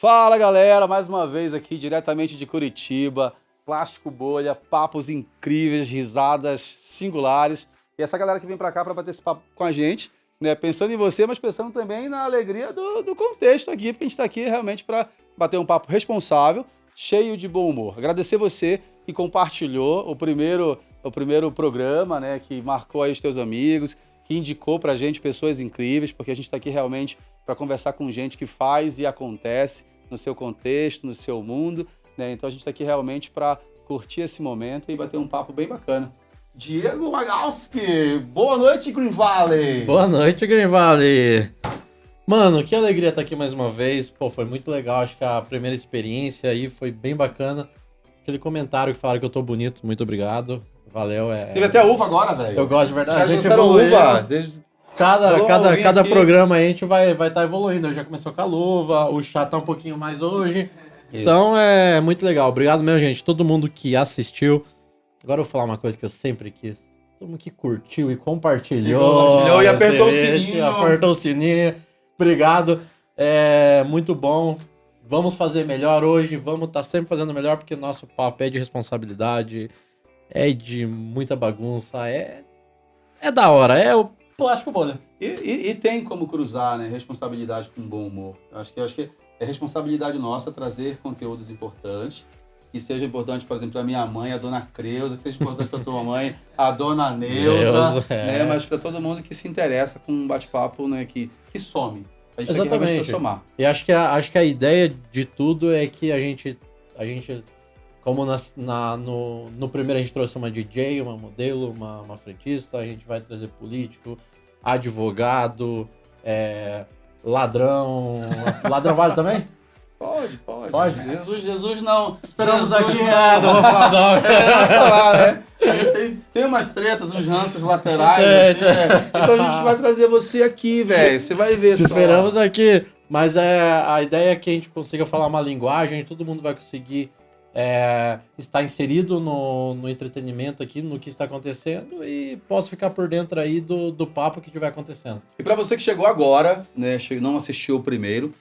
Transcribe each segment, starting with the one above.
Fala galera, mais uma vez aqui diretamente de Curitiba, Plástico Bolha, papos incríveis, risadas singulares. E essa galera que vem pra cá pra bater esse papo com a gente, né? Pensando em você, mas pensando também na alegria do contexto aqui, porque a gente tá aqui realmente pra bater um papo responsável, cheio de bom humor. Agradecer você que compartilhou o primeiro programa, né? Que marcou aí os teus amigos, que indicou pra gente pessoas incríveis, porque a gente tá aqui realmente para conversar com gente que faz e acontece no seu contexto, no seu mundo, né? Então a gente está aqui realmente para curtir esse momento e bater um papo bem bacana. Diego Magalski, boa noite, Green Valley! Boa noite, Green Valley! Mano, que alegria estar aqui mais uma vez. Pô, foi muito legal, acho que a primeira experiência aí foi bem bacana. Aquele comentário que falaram que eu tô bonito, muito obrigado. Valeu. Teve até uva agora, velho. Eu gosto de verdade. Já lançaram uva desde... Cada programa aí a gente vai estar evoluindo. Já começou com a luva, o chá tá um pouquinho mais hoje. Isso. Então é muito legal. Obrigado mesmo, gente. Todo mundo que assistiu. Agora eu vou falar uma coisa que eu sempre quis. Todo mundo que curtiu e compartilhou e apertou o sininho. Apertou o sininho. Obrigado. É muito bom. Vamos fazer melhor hoje. Vamos estar sempre fazendo melhor, porque nosso papo é de responsabilidade. É de muita bagunça. É da hora. É o Plástico Bolha. E tem como cruzar, né, responsabilidade com bom humor. Eu acho que é responsabilidade nossa trazer conteúdos importantes, que seja importante, por exemplo, para minha mãe, a dona Creuza, que seja importante para tua mãe, a dona Neuza, né, mas para todo mundo que se interessa com um bate-papo, né, que some. A gente está aqui realmente para somar. E acho que a ideia de tudo é que a gente como no primeiro a gente trouxe uma DJ, uma modelo, uma frentista, a gente vai trazer político, advogado, ladrão. Ladrão vale também? Pode. Jesus não. Esperamos Jesus aqui. Não vou falar não. Não falar, né? A gente tem umas tretas, uns ranços laterais, assim, né? Então a gente vai trazer você aqui, velho. Você vai ver só. Esperamos aqui. Mas a ideia é que a gente consiga falar uma linguagem, todo mundo vai conseguir estar inserido no entretenimento aqui, no que está acontecendo, e posso ficar por dentro aí do papo que estiver acontecendo. E para você que chegou agora, né, não assistiu o primeiro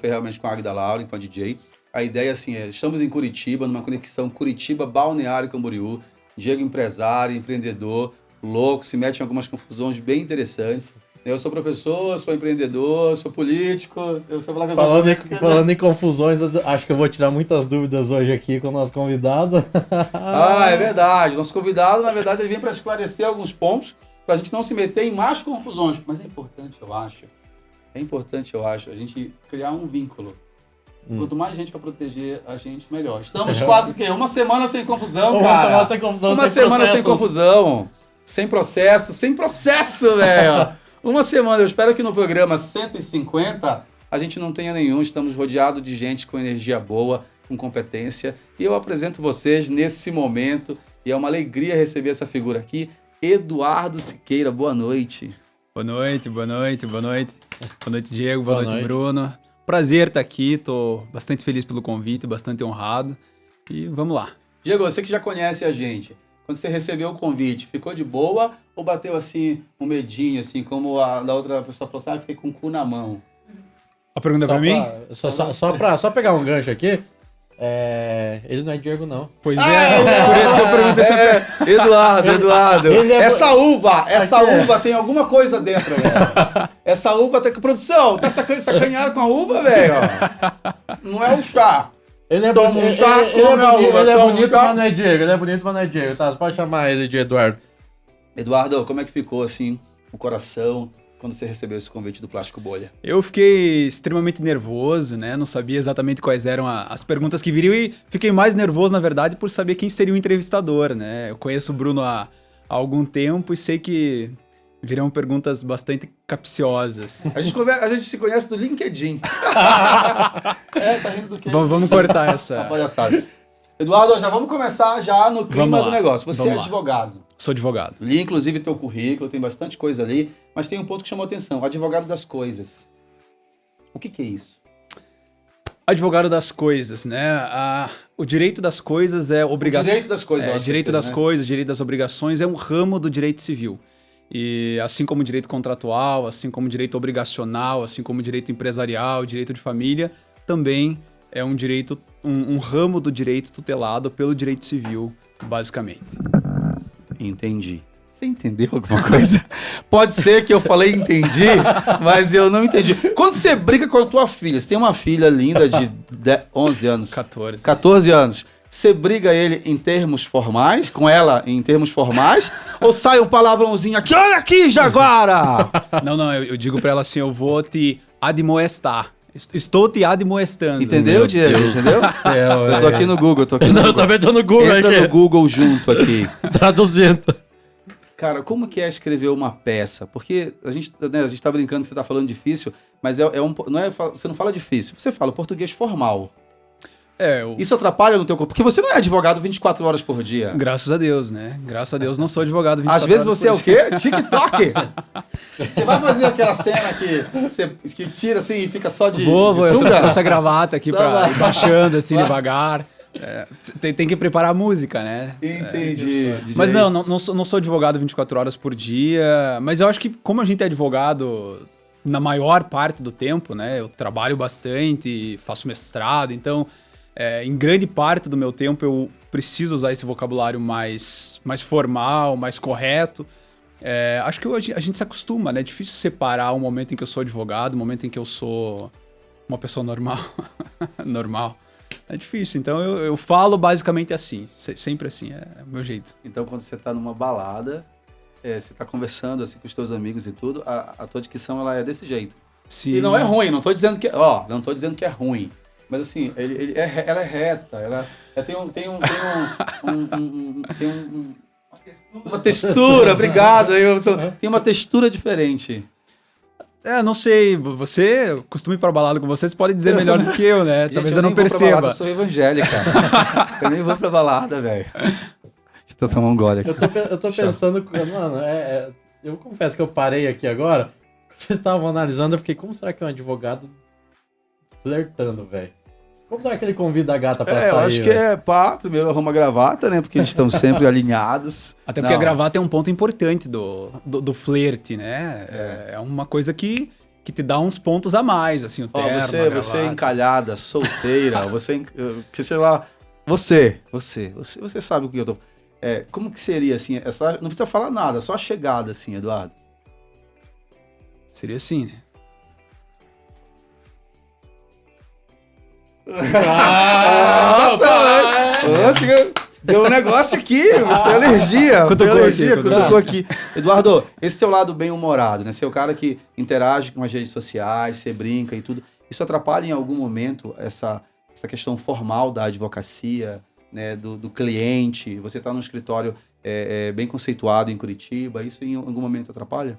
foi realmente com a Agda Lauren, com a DJ. A ideia assim estamos em Curitiba, numa conexão Curitiba, Balneário Camboriú. Diego empresário, empreendedor, louco, se mete em algumas confusões bem interessantes. Eu sou professor, sou empreendedor, sou político. Eu sou falando em confusões, acho que eu vou tirar muitas dúvidas hoje aqui com o nosso convidado. É verdade. Nosso convidado, na verdade, ele vem para esclarecer alguns pontos, para a gente não se meter em mais confusões. Mas é importante, eu acho, a gente criar um vínculo. Quanto mais gente para proteger a gente, melhor. Estamos quase uma semana sem confusão, cara. Uma semana sem confusão, Uma semana sem confusão. Sem processo, velho. Uma semana, eu espero que no programa 150 a gente não tenha nenhum, estamos rodeados de gente com energia boa, com competência, e eu apresento vocês nesse momento, e é uma alegria receber essa figura aqui, Eduardo Siqueira, boa noite. Boa noite, Diego, boa noite, Bruno. Prazer estar aqui, tô bastante feliz pelo convite, bastante honrado, e vamos lá. Diego, você que já conhece a gente, quando você recebeu o convite, ficou de boa ou bateu assim um medinho, assim, como a da outra pessoa falou assim, fiquei com o cu na mão? A pergunta pra mim? Só pegar um gancho aqui, ele não é Diego, não. Pois por isso que eu perguntei sempre. Eduardo. Essa uva tem alguma coisa dentro, velho. Essa uva tem... Produção, tá sacaneado com a uva, velho? Não é o chá. Ele é bonito, mas não é Diego. Tá, você pode chamar ele de Eduardo. Eduardo, como é que ficou, assim, o coração quando você recebeu esse convite do Plástico Bolha? Eu fiquei extremamente nervoso, né? Não sabia exatamente quais eram as perguntas que viriam e fiquei mais nervoso, na verdade, por saber quem seria o entrevistador, né? Eu conheço o Bruno há algum tempo e sei que virão perguntas bastante capciosas. A gente se conhece do LinkedIn. Tá rindo do quê? Vamos cortar essa palhaçada. Eduardo, já vamos começar já no clima do negócio. Você é advogado. Sou advogado. Li, inclusive, teu currículo, tem bastante coisa ali, mas tem um ponto que chamou atenção. Advogado das coisas. O que é isso? Advogado das coisas, né? O direito das coisas é obrigação. O direito das coisas, eu acho direito das né? coisas, direito das obrigações é um ramo do direito civil. E assim como o direito contratual, assim como o direito obrigacional, assim como o direito empresarial, direito de família, também é um direito, um ramo do direito tutelado pelo direito civil, basicamente. Entendi. Você entendeu alguma coisa? Pode ser que eu falei entendi, mas eu não entendi. Quando você briga com a tua filha, você tem uma filha linda de 11 anos. 14 anos. Você briga ele em termos formais, com ela em termos formais, ou sai um palavrãozinho aqui, olha aqui, Jaguara! Não, eu digo pra ela assim, eu vou te admoestar. Estou te admoestando. Entendeu, Diego? Entendeu? Eu tô aqui no Google, Eu também tô no Google Entra aqui. no Google junto aqui. Traduzindo. Cara, como que é escrever uma peça? Porque a gente tá brincando que você tá falando difícil, mas você não fala difícil, você fala português formal. Isso atrapalha no teu corpo? Porque você não é advogado 24 horas por dia. Graças a Deus, né? Graças a Deus não sou advogado 24 horas Às vezes você é o dia. quê? TikTok! Você vai fazer aquela cena que tira assim e fica só de Eu sunga? trouxe a gravata aqui Só pra vai. ir baixando assim devagar. Tem que preparar a música, né? Entendi. Mas não sou advogado 24 horas por dia, mas eu acho que como a gente é advogado na maior parte do tempo, né? Eu trabalho bastante, faço mestrado, então em grande parte do meu tempo eu preciso usar esse vocabulário mais formal, mais correto. Acho que a gente se acostuma, né? É difícil separar o momento em que eu sou advogado, o momento em que eu sou uma pessoa normal. normal. É difícil, então eu falo basicamente assim, sempre assim, é o meu jeito. Então quando você tá numa balada, você tá conversando assim com os teus amigos e tudo, a tua dicção ela é desse jeito. Sim. E não é ruim, não tô dizendo que é ruim. Mas assim, ela é reta, uma textura, obrigado. Tem uma textura diferente. Não sei, você costuma ir pra balada com vocês, pode dizer melhor do que eu, né? Gente, Talvez eu não nem vou pra perceba. balada, eu sou evangélica. Eu nem vou pra balada, velho. Deixa eu tomar um gole aqui. Eu tô pensando, mano, eu confesso que eu parei aqui agora, vocês estavam analisando, eu fiquei, como será que é um advogado flertando, velho? Como será que ele convida a gata pra sair? Eu acho que primeiro arruma a gravata, né? Porque eles estão sempre alinhados. Até porque a gravata é um ponto importante do flerte, né? É uma coisa que te dá uns pontos a mais, assim, o terno, você encalhada, solteira, sei lá, você sabe o que eu tô... como que seria, assim, não precisa falar nada, só a chegada, assim, Eduardo. Seria assim, né? Nossa, deu um negócio aqui, foi alergia. Cutucou aqui. Eduardo, esse teu lado bem-humorado, né? Você é o cara que interage com as redes sociais, você brinca e tudo. Isso atrapalha em algum momento essa questão formal da advocacia, né? Do cliente? Você está num escritório bem conceituado em Curitiba, isso em algum momento atrapalha?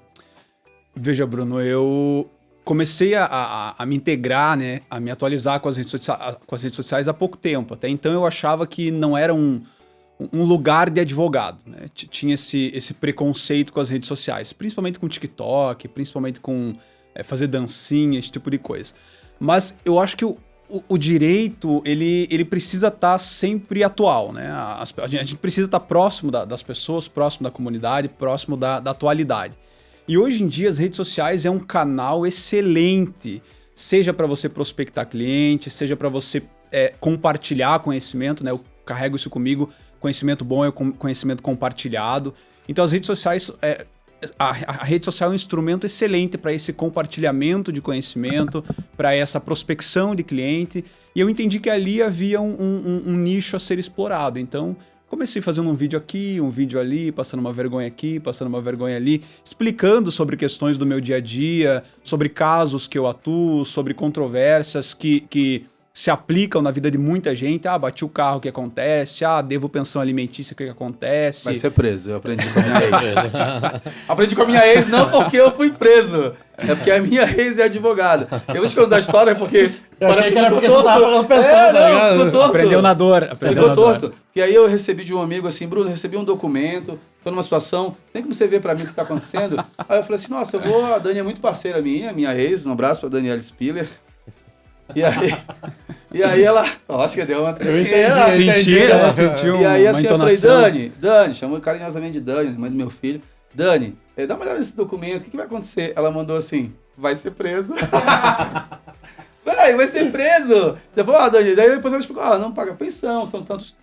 Veja, Bruno, eu comecei a me integrar, né, a me atualizar com as redes sociais há pouco tempo. Até então eu achava que não era um lugar de advogado, né? Tinha esse preconceito com as redes sociais, principalmente com o TikTok, principalmente com fazer dancinha, esse tipo de coisa. Mas eu acho que o direito, ele precisa estar sempre atual, né? A gente precisa estar próximo das pessoas, próximo da comunidade, próximo da atualidade. E hoje em dia as redes sociais é um canal excelente, seja para você prospectar cliente, seja para você compartilhar conhecimento, né? Eu carrego isso comigo, conhecimento bom é conhecimento compartilhado. Então as redes sociais, a rede social é um instrumento excelente para esse compartilhamento de conhecimento, para essa prospecção de cliente, e eu entendi que ali havia um nicho a ser explorado. Então comecei fazendo um vídeo aqui, um vídeo ali, passando uma vergonha aqui, passando uma vergonha ali, explicando sobre questões do meu dia a dia, sobre casos que eu atuo, sobre controvérsias que se aplicam na vida de muita gente. Bati o carro, o que acontece? Devo pensão alimentícia, o que acontece? Vai ser preso, eu aprendi com a minha ex. Aprendi com a minha ex não porque eu fui preso, é porque a minha ex é advogada. Eu vou te contar a história porque... Parece que era porque você tava pagando pensão, tá ligado? Ficou torto. Aprendeu na dor. Ficou torto. E aí eu recebi de um amigo assim, Bruno, recebi um documento, tô numa situação, tem como você ver pra mim o que tá acontecendo? Aí eu falei assim, nossa, a Dani é muito parceira minha ex, um abraço pra Daniela Spiller. E aí ela, acho que deu uma... Eu entendi. Ela sentiu E aí uma assim eu entonação. falei, Dani, chamou carinhosamente de Dani, mãe do meu filho. Dani, dá uma olhada nesse documento, o que vai acontecer? Ela mandou assim, vai ser presa. Peraí, vai ser preso. Daí falou, Dani, daí depois ela explicou, não paga pensão, são tantos...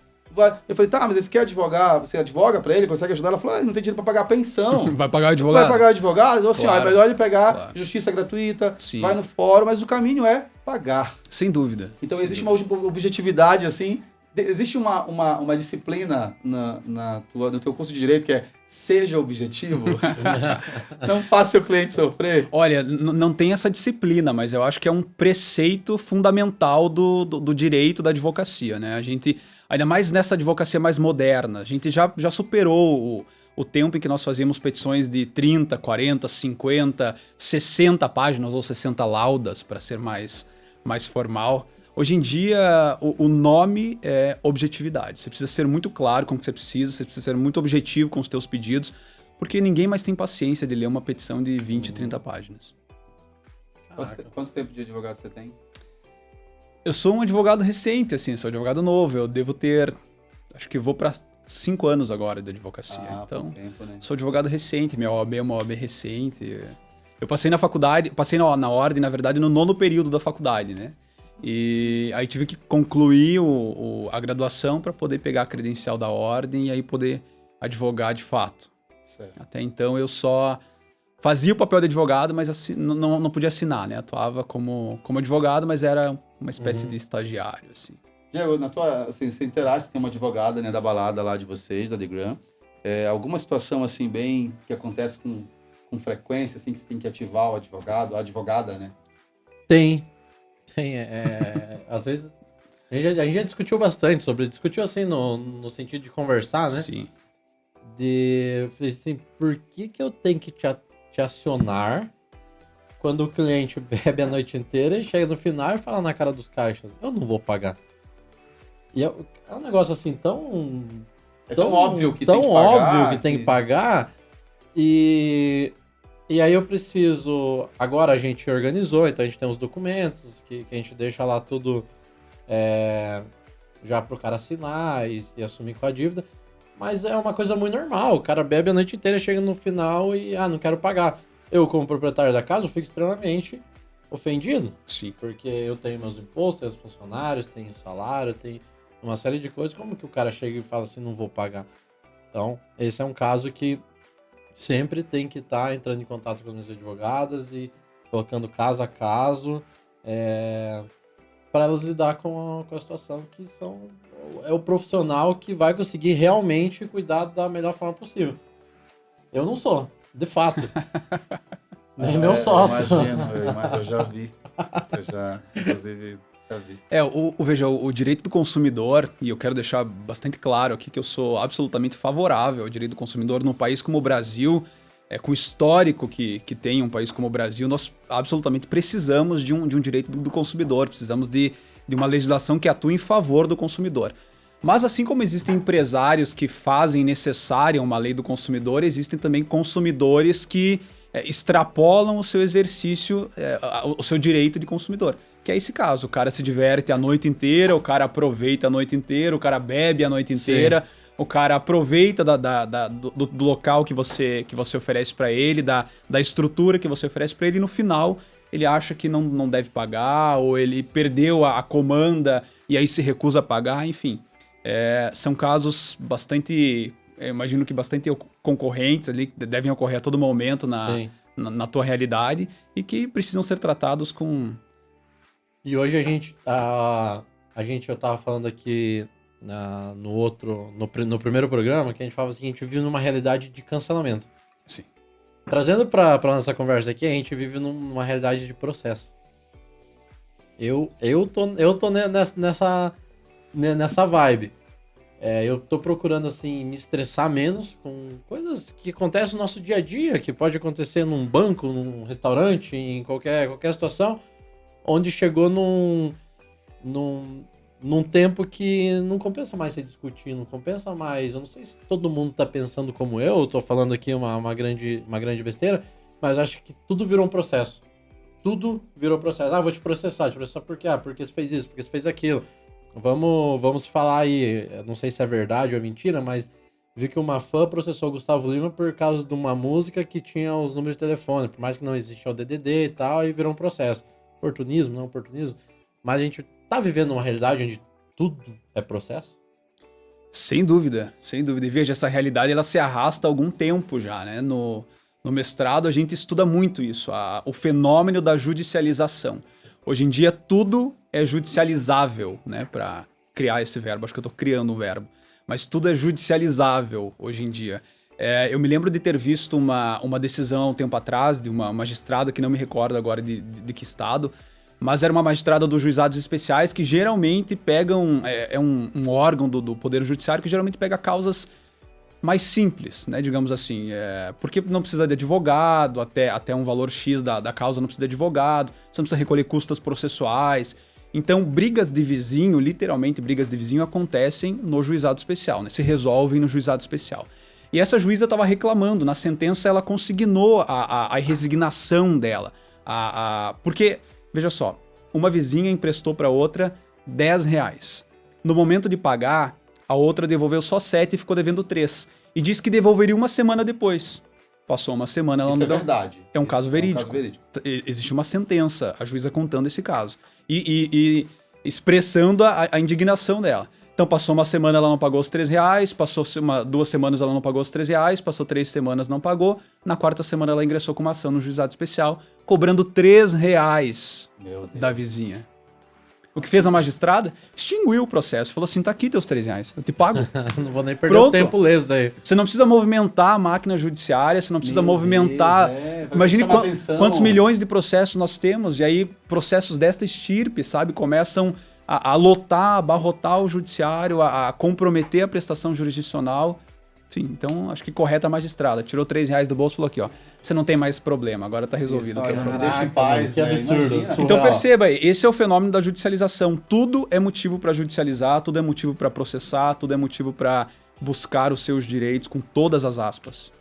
Eu falei, tá, mas esse quer advogar, você advoga pra ele, consegue ajudar? Ela falou, não tem dinheiro pra pagar a pensão. Vai pagar o advogado? Vai pagar o advogado? Então, assim, Claro, é melhor ele pegar claro. justiça gratuita, Sim. vai no fórum, mas o caminho é pagar. Sem dúvida. Então Sem existe dúvida. uma objetividade, assim, existe uma disciplina no teu curso de Direito que é seja objetivo, não faça seu cliente sofrer. Olha, não tem essa disciplina, mas eu acho que é um preceito fundamental do direito da advocacia, né? A gente, ainda mais nessa advocacia mais moderna, a gente já superou o tempo em que nós fazíamos petições de 30, 40, 50, 60 páginas ou 60 laudas, para ser mais formal. Hoje em dia, o nome é objetividade. Você precisa ser muito claro com o que você precisa ser muito objetivo com os teus pedidos, porque ninguém mais tem paciência de ler uma petição de 20, 30 páginas. Quanto tempo de advogado você tem? Eu sou um advogado recente, assim, sou advogado novo. Eu devo ter, acho que vou para 5 anos agora de advocacia. Então, tempo, né? sou advogado recente, minha OAB é uma OAB recente. Eu passei na faculdade, passei na ordem, na verdade, no 9º período da faculdade, né? E aí tive que concluir a graduação para poder pegar a credencial da ordem e aí poder advogar de fato. Certo. Até então eu só fazia o papel de advogado, mas não podia assinar, né? Atuava como advogado, mas era uma espécie de estagiário, assim. Diego, assim, você interage, tem uma advogada, né, da balada lá de vocês, da The Gram. Alguma situação assim bem que acontece com frequência, assim, que você tem que ativar o advogado, a advogada, né? Tem. Às vezes. A gente já discutiu bastante sobre. Discutiu assim no sentido de conversar, né? Sim. Eu falei assim, por que eu tenho que te acionar quando o cliente bebe a noite inteira e chega no final e fala na cara dos caixas, eu não vou pagar. E é um negócio assim tão óbvio que tão tem que pagar. Óbvio que tem que pagar. E aí eu preciso... Agora a gente organizou, então a gente tem os documentos que a gente deixa lá tudo já pro cara assinar e assumir com a dívida. Mas é uma coisa muito normal. O cara bebe a noite inteira, chega no final e, não quero pagar. Eu, como proprietário da casa, eu fico extremamente ofendido. Sim. Porque eu tenho meus impostos, tenho os funcionários, tenho salário, tenho uma série de coisas. Como que o cara chega e fala assim, não vou pagar? Então, esse é um caso que sempre tem que estar entrando em contato com as advogadas e colocando caso a caso para elas lidar com a situação que é o profissional que vai conseguir realmente cuidar da melhor forma possível. Eu não sou, de fato. Nem meu sócio. Eu já vi. Inclusive, já vi. Veja, o direito do consumidor, e eu quero deixar bastante claro aqui que eu sou absolutamente favorável ao direito do consumidor num país como o Brasil, com o histórico que tem um país como o Brasil, nós absolutamente precisamos de um direito do consumidor, precisamos de uma legislação que atue em favor do consumidor. Mas assim como existem empresários que fazem necessária uma lei do consumidor, existem também consumidores que extrapolam o seu exercício, o seu direito de consumidor. Que é esse caso, o cara se diverte a noite inteira, o cara aproveita a noite inteira, o cara bebe a noite inteira, sim, o cara aproveita do local que você oferece para ele, da estrutura que você oferece para ele, e no final ele acha que não deve pagar, ou ele perdeu a comanda e aí se recusa a pagar, enfim. São casos bastante, imagino que bastante concorrentes ali, que devem ocorrer a todo momento na tua realidade e que precisam ser tratados com... E hoje eu tava falando aqui no primeiro programa, que a gente falava assim, que a gente vive numa realidade de cancelamento. Sim. Trazendo pra nossa conversa aqui, a gente vive numa realidade de processo. Eu tô nessa vibe. Eu tô procurando, assim, me estressar menos com coisas que acontecem no nosso dia a dia, que pode acontecer num banco, num restaurante, em qualquer situação, onde chegou num tempo que não compensa mais se discutir, não compensa mais. Eu não sei se todo mundo tá pensando como eu tô falando aqui uma grande besteira, mas acho que tudo virou um processo. Tudo virou processo. Vou te processar por quê? Porque você fez isso, porque você fez aquilo. Vamos falar aí, eu não sei se é verdade ou é mentira, mas vi que uma fã processou o Gustavo Lima por causa de uma música que tinha os números de telefone, por mais que não existia o DDD e tal, e virou um processo. oportunismo, não oportunismo, mas a gente tá vivendo uma realidade onde tudo é processo? Sem dúvida, sem dúvida. E veja, essa realidade ela se arrasta há algum tempo já, né? No mestrado a gente estuda muito isso, o fenômeno da judicialização. Hoje em dia tudo é judicializável, né? Para criar esse verbo, acho que eu estou criando um verbo. Mas tudo é judicializável hoje em dia. Eu me lembro de ter visto uma decisão há um tempo atrás de uma magistrada, que não me recordo agora de que estado, mas era uma magistrada dos juizados especiais que geralmente pegam, um órgão do Poder Judiciário que geralmente pega causas mais simples, né, digamos assim, porque não precisa de advogado, até um valor X da causa não precisa de advogado, você não precisa recolher custas processuais. Então, brigas de vizinho, literalmente brigas de vizinho, acontecem no juizado especial, né, se resolvem no juizado especial. E essa juíza estava reclamando, na sentença ela consignou a resignação dela, porque... Veja só, uma vizinha emprestou para outra R$10. No momento de pagar, a outra devolveu só 7 e ficou devendo 3. E disse que devolveria uma semana depois. Passou uma semana, ela Isso não é deu. verdade. É um caso verídico. É um caso verídico. Existe uma sentença, a juíza contando esse caso. E expressando a indignação dela. Então passou uma semana, ela não pagou os R$3, passou 2 semanas, ela não pagou os R$3, passou 3 semanas, não pagou. Na 4ª semana ela ingressou com uma ação no juizado especial, cobrando R$3 da vizinha. O que fez a magistrada? Extinguiu o processo. Falou assim, tá aqui teus R$3, eu te pago. Não vou nem perder Pronto. o tempo leso daí. Você não precisa movimentar a máquina judiciária, você não precisa movimentar... Imagine quantos milhões de processos nós temos, e aí processos desta estirpe, sabe, começam a lotar, a abarrotar o judiciário, a comprometer a prestação jurisdicional. Enfim, então acho que correta a magistrada. Tirou R$3 do bolso e falou aqui, ó, você não tem mais problema, agora tá resolvido. Isso, o teu problema. deixa em paz, que né? absurdo. Imagina. Então perceba, esse é o fenômeno da judicialização. Tudo é motivo para judicializar, tudo é motivo para processar, tudo é motivo para buscar os seus direitos com todas as aspas.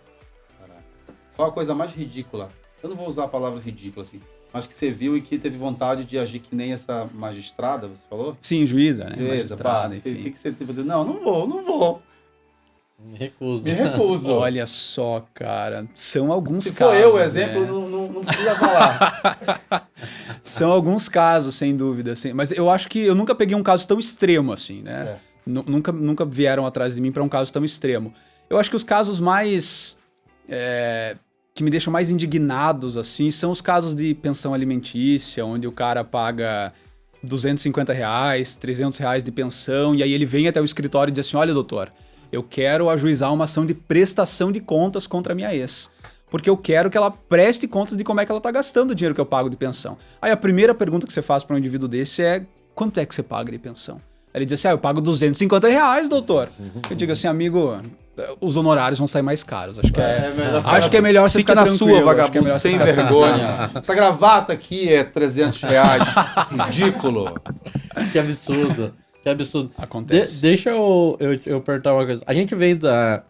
Só a coisa mais ridícula. Eu não vou usar a palavra ridícula, assim, mas que você viu e que teve vontade de agir que nem essa magistrada, você falou? Sim, juíza, né? Juíza, Magistrada, pá, enfim. o que você teve dizer? Não vou. Me recuso. Me recuso. Olha só, cara, são alguns Se casos. for eu o exemplo, né? não precisa falar. São alguns casos, sem dúvida. Assim. Mas eu acho que eu nunca peguei um caso tão extremo assim, né? Certo. Nunca vieram atrás de mim para um caso tão extremo. Eu acho que os casos mais... que me deixam mais indignados, assim, são os casos de pensão alimentícia, onde o cara paga R$250, R$300 de pensão, e aí ele vem até o escritório e diz assim, olha, doutor, eu quero ajuizar uma ação de prestação de contas contra a minha ex. Porque eu quero que ela preste contas de como é que ela tá gastando o dinheiro que eu pago de pensão. Aí a primeira pergunta que você faz para um indivíduo desse é, quanto é que você paga de pensão? Aí ele diz assim, eu pago R$250, doutor. Eu digo assim, amigo, os honorários vão sair mais caros. Acho que acho que é melhor você Fique ficar na tranquilo. sua, acho que é vagabundo, melhor você sem ficar vergonha. Essa gravata aqui é R$300. Ridículo. Que absurdo. Que absurdo. Acontece. Deixa eu perguntar uma coisa. A gente vem da...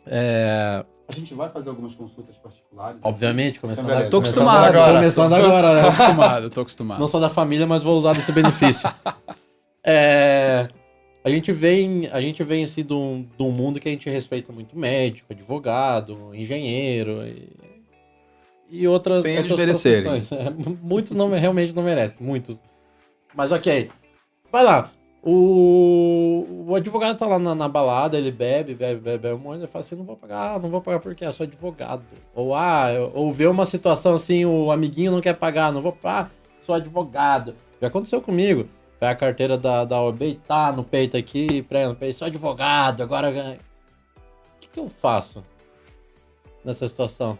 A gente vai fazer algumas consultas particulares. Obviamente, começando Então, agora. Tô acostumado. Começando agora, né? Tô acostumado. Não sou da família, mas vou usar desse benefício. A gente vem assim de um mundo que a gente respeita muito médico, advogado, engenheiro e outras Sem eles outras merecerem. profissões. Muitos realmente não merecem, muitos. Mas ok. Vai lá. O advogado tá lá na balada, ele bebe um monte, ele fala assim, não vou pagar porque eu sou advogado. Ou vê uma situação assim, o amiguinho não quer pagar, não vou pagar, sou advogado. Já aconteceu comigo. Pega a carteira da OAB e tá no peito aqui, prega no peito, sou advogado, agora... O que eu faço nessa situação?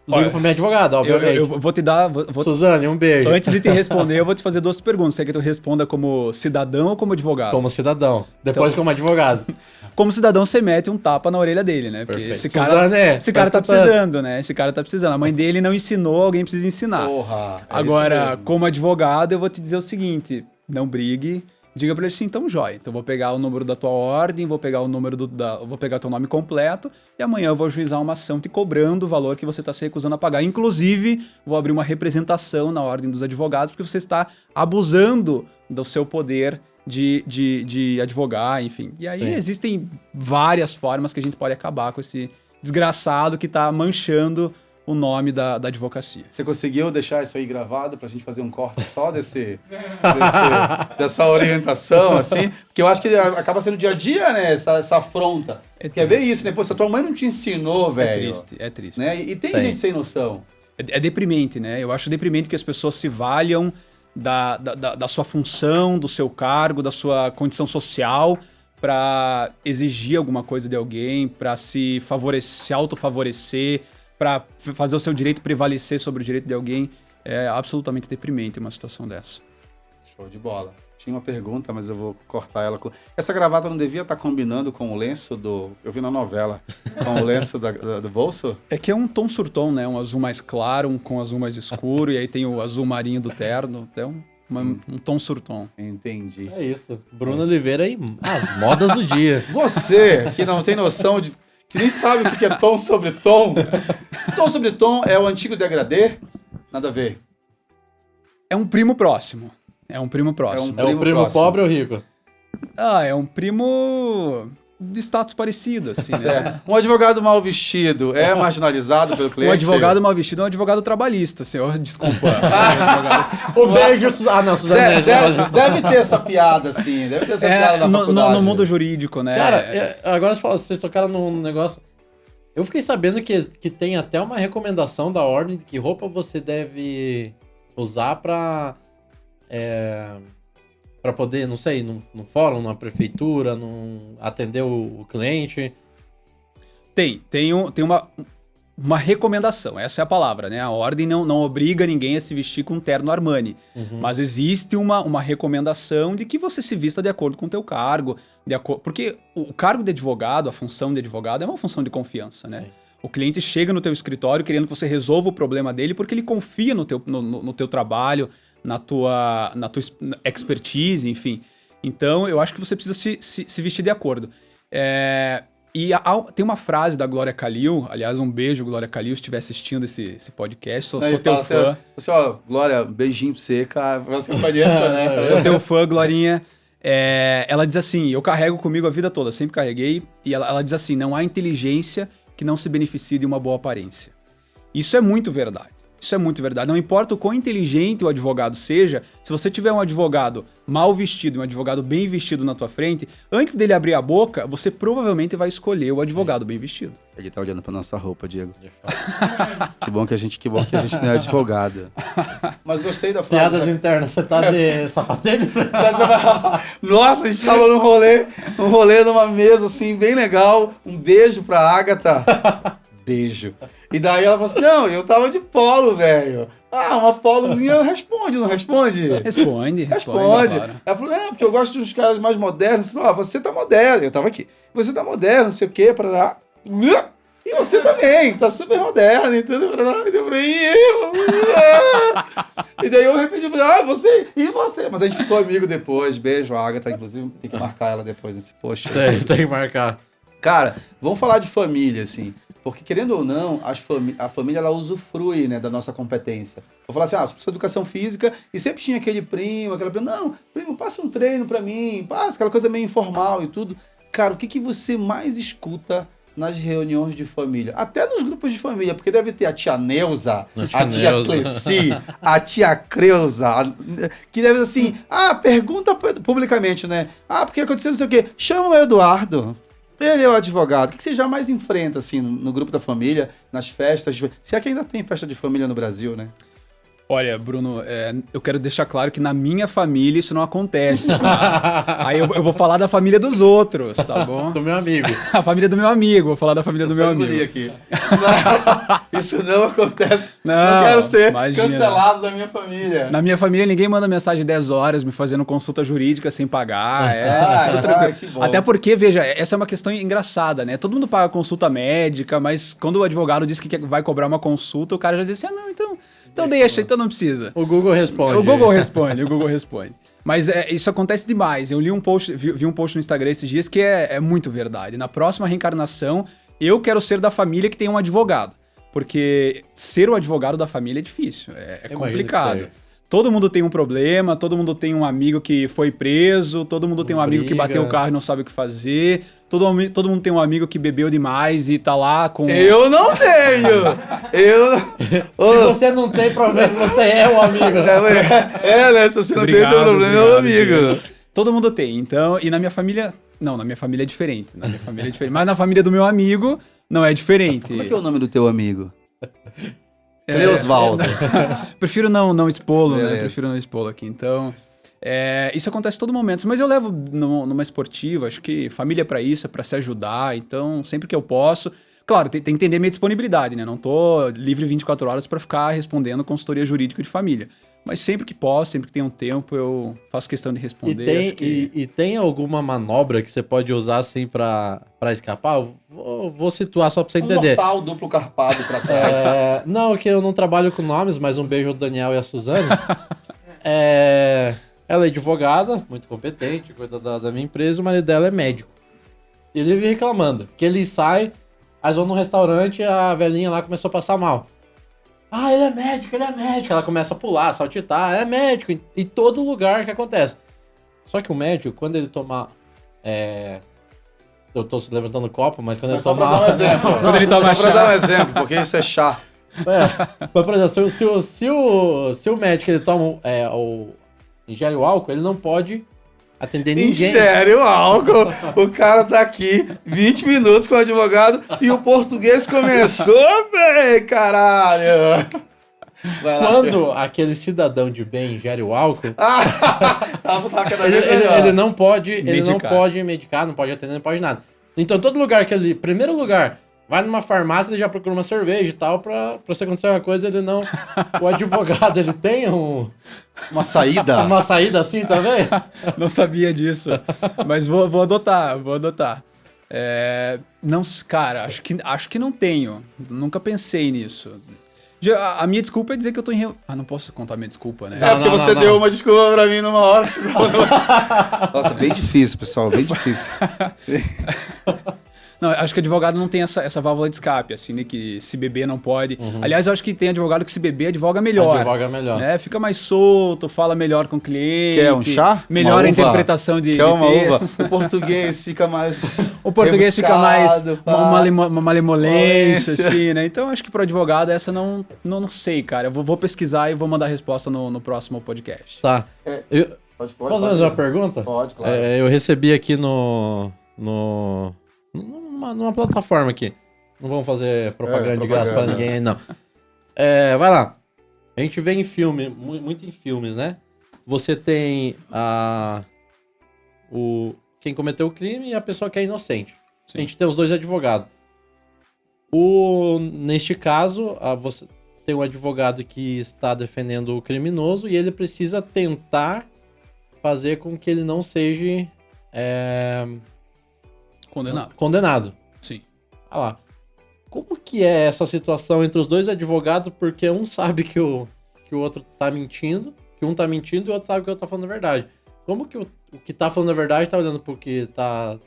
Ligo pra minha advogada, obviamente. Eu vou te dar... Suzane, um beijo. Antes de te responder, eu vou te fazer 2 perguntas. Você quer que tu responda como cidadão ou como advogado? Como cidadão. Depois como advogado. Como cidadão, você mete um tapa na orelha dele, né? Porque Perfeito. esse cara tá escutando. precisando, né? Esse cara tá precisando. A mãe dele não ensinou, alguém precisa ensinar. Porra. Agora, como advogado, eu vou te dizer o seguinte: não brigue. Diga pra ele assim, então, jóia. Então, eu vou pegar o número da tua ordem, vou pegar o número vou pegar teu nome completo e amanhã eu vou ajuizar uma ação te cobrando o valor que você está se recusando a pagar. Inclusive, vou abrir uma representação na ordem dos advogados porque você está abusando do seu poder de advogar, enfim. E aí Sim. existem várias formas que a gente pode acabar com esse desgraçado que está manchando o nome da advocacia. Você conseguiu deixar isso aí gravado pra gente fazer um corte só dessa orientação, assim? Porque eu acho que acaba sendo dia a dia, né? Essa afronta. Quer ver isso, né? Pô, se a tua mãe não te ensinou, velho. É triste. Né? E tem gente sem noção. É deprimente, né? Eu acho deprimente que as pessoas se valham da sua função, do seu cargo, da sua condição social para exigir alguma coisa de alguém, para se autofavorecer, para fazer o seu direito prevalecer sobre o direito de alguém. É absolutamente deprimente uma situação dessa. Show de bola. Tinha uma pergunta, mas eu vou cortar ela. Essa gravata não devia estar combinando com o lenço do... Eu vi na novela. Com o lenço do bolso? É que é um tom sur tom, né? Um azul mais claro, um com azul mais escuro, e aí tem o azul marinho do terno. Então, um tom sur tom. Entendi. É isso. Bruno Oliveira e as modas do dia. Você, que não tem noção de... Que nem sabe o que é tom sobre tom. Tom sobre tom é o antigo degradê? Nada a ver. É um primo próximo. É um primo próximo. É o primo próximo. pobre ou rico? É um primo de status parecido, assim, né? Um advogado mal vestido é marginalizado pelo cliente? Um advogado mal vestido é um advogado trabalhista, senhor. Desculpa. O beijo... Suzana Deve ter essa piada, assim. Deve ter essa piada na faculdade. No mundo jurídico, né? Cara, agora vocês tocaram num negócio... Eu fiquei sabendo que tem até uma recomendação da ordem de que roupa você deve usar pra poder, não sei, no fórum, na prefeitura, atender o cliente. Tem uma recomendação, essa é a palavra, né? A ordem não obriga ninguém a se vestir com terno Armani, mas existe uma recomendação de que você se vista de acordo com o teu cargo, porque o cargo de advogado, a função de advogado é uma função de confiança, né? Sim. O cliente chega no teu escritório querendo que você resolva o problema dele porque ele confia no teu trabalho, na tua expertise, enfim. Então, eu acho que você precisa se vestir de acordo. Tem uma frase da Glória Calil, aliás, um beijo, Glória Calil, se estiver assistindo esse podcast, sou teu fã. Glória, beijinho pra você, cara, você conhece, né? Sou teu fã, Glorinha. Ela diz assim, eu carrego comigo a vida toda, sempre carreguei, e ela diz assim, não há inteligência que não se beneficie de uma boa aparência. Isso é muito verdade. Isso é muito verdade. Não importa o quão inteligente o advogado seja, se você tiver um advogado mal vestido e um advogado bem vestido na tua frente, antes dele abrir a boca, você provavelmente vai escolher o advogado bem vestido. Ele tá olhando pra nossa roupa, Diego. Que bom que a gente não é advogado. Mas gostei da frase. Piadas internas, você tá de sapatênis? Nossa, a gente tava num rolê numa mesa assim, bem legal. Um beijo pra Agatha. Beijo. E daí ela falou assim, não, eu tava de polo, velho. Uma polozinha responde, não responde? Responde. Claro. Ela falou, porque eu gosto dos caras mais modernos. Você tá moderno. Eu tava aqui. Você tá moderno, não sei o quê, parará. E você também, tá super moderno, e tudo, parará. E eu falei, e daí eu repeti, você, e você? Mas a gente ficou amigo depois. Beijo, Agatha. Inclusive, tem que marcar ela depois nesse post. Tem que marcar. Cara, vamos falar de família, assim. Porque, querendo ou não, a família, ela usufrui, né, da nossa competência. Vou falar assim, sou professor de educação física e sempre tinha aquele primo, não, primo, passa um treino pra mim, passa aquela coisa meio informal e tudo. Cara, o que você mais escuta nas reuniões de família? Até nos grupos de família, porque deve ter a tia Neuza, a tia Cleci, a tia Creuza, que deve assim, pergunta publicamente, né? Porque aconteceu não sei o quê. Chama o Eduardo. Ele é o advogado. O que você jamais enfrenta, assim, no grupo da família, nas festas? Se é que ainda tem festa de família no Brasil, né? Olha, Bruno, eu quero deixar claro que na minha família isso não acontece, tá? Aí eu vou falar da família dos outros, tá bom? Do meu amigo. A família do meu amigo, vou falar da família do meu amigo. Aqui. Isso não acontece. Não quero ser cancelado da minha família. Na minha família ninguém manda mensagem 10 horas me fazendo consulta jurídica sem pagar. Que bom. Até porque, veja, essa é uma questão engraçada, né? Todo mundo paga consulta médica, mas quando o advogado diz que vai cobrar uma consulta, o cara já diz assim, então deixa, então não precisa. O Google responde. O Google responde. Mas isso acontece demais. Eu li vi um post no Instagram esses dias que é muito verdade. Na próxima reencarnação, eu quero ser da família que tem um advogado. Porque ser o advogado da família é difícil, é complicado. todo mundo tem um problema, todo mundo tem um amigo que foi preso, todo mundo tem um amigo que bateu o carro e não sabe o que fazer, todo mundo tem um amigo que bebeu demais e tá lá com... Eu não tenho! Se você não tem problema, você é o amigo. Né? Se você não tem Obrigado, problema, é o amigo. Diego. Todo mundo tem, então... E na minha família... Não, na minha família é diferente. Na minha família é diferente. Mas na família do meu amigo, não é diferente. Como é que é o nome do teu amigo? Cleosvaldo. Prefiro não expô-lo, né? Beleza. Prefiro não expô-lo aqui. Então, isso acontece todo momento. Mas eu levo numa esportiva, acho que família é pra isso, é pra se ajudar. Então, sempre que eu posso... Claro, tem que entender minha disponibilidade, né? Não tô livre 24 horas pra ficar respondendo consultoria jurídica de família. Mas sempre que posso, sempre que tenho um tempo, eu faço questão de responder. E tem alguma manobra que você pode usar assim pra escapar? Vou situar só pra você entender. Mortal duplo carpado pra trás. Não, que eu não trabalho com nomes, mas um beijo ao Daniel e a Suzane. Ela é advogada, muito competente, cuida da minha empresa, o marido dela é médico. E ele vive reclamando, que ele sai, aí vão num restaurante, a velhinha lá começou a passar mal. Ah, ele é médico, ele é médico. Ela começa a pular, saltitar, é médico, em todo lugar que acontece. Só que o médico, quando ele tomar... Eu tô levantando o copo, mas quando ele Só pra tomar... dar um exemplo. Quando ele toma Só pra chá. dar um exemplo, porque isso é chá. Mas, por exemplo, se o médico ele toma ingere o álcool, ele não pode atender ninguém. Ingere o álcool. O cara tá aqui 20 minutos com o advogado e o português começou, velho, caralho. Vai lá. Quando aquele cidadão de bem ingere o álcool, Tá cada vez melhor. ele não pode Medicar. não pode atender, não pode nada. Então, todo lugar que ele... Primeiro lugar, vai numa farmácia, ele já procura uma cerveja e tal, pra se acontecer uma coisa, ele não... O advogado, ele tem Uma saída. uma saída assim também? Não sabia disso. Mas vou adotar. Não, cara, acho que não tenho. Nunca pensei nisso. A minha desculpa é dizer que eu tô em... não posso contar minha desculpa, né? É porque você deu uma desculpa pra mim numa hora. Nossa, bem difícil, pessoal, bem difícil. Não, acho que advogado não tem essa válvula de escape, assim, né? Que se beber não pode. Aliás, eu acho que tem advogado que se beber advoga melhor. Advoga melhor. Né? Fica mais solto, fala melhor com o cliente. Quer um chá? Melhor Uma a uva? interpretação de Quer uma uva? textos. O português fica mais... O português fica mais uma malemolência, Molência. assim, né? Então, acho que pro advogado essa não sei, cara. Eu vou pesquisar e vou mandar a resposta no próximo podcast. Tá. Pode, Posso fazer uma pergunta? Pode, claro. Eu recebi aqui numa plataforma aqui. Não vamos fazer propaganda de graça pra ninguém aí, não. Vai lá. A gente vê em filme, muito em filmes, né? Você tem quem cometeu o crime e a pessoa que é inocente. Sim. A gente tem os dois advogados. Neste caso, você tem um advogado que está defendendo o criminoso e ele precisa tentar fazer com que ele não seja condenado. Sim. Ah lá. Como que é essa situação entre os dois advogados? Porque um sabe que o outro tá mentindo, que um tá mentindo e o outro sabe que o outro tá falando a verdade. Como que o que tá falando a verdade tá olhando pro que tá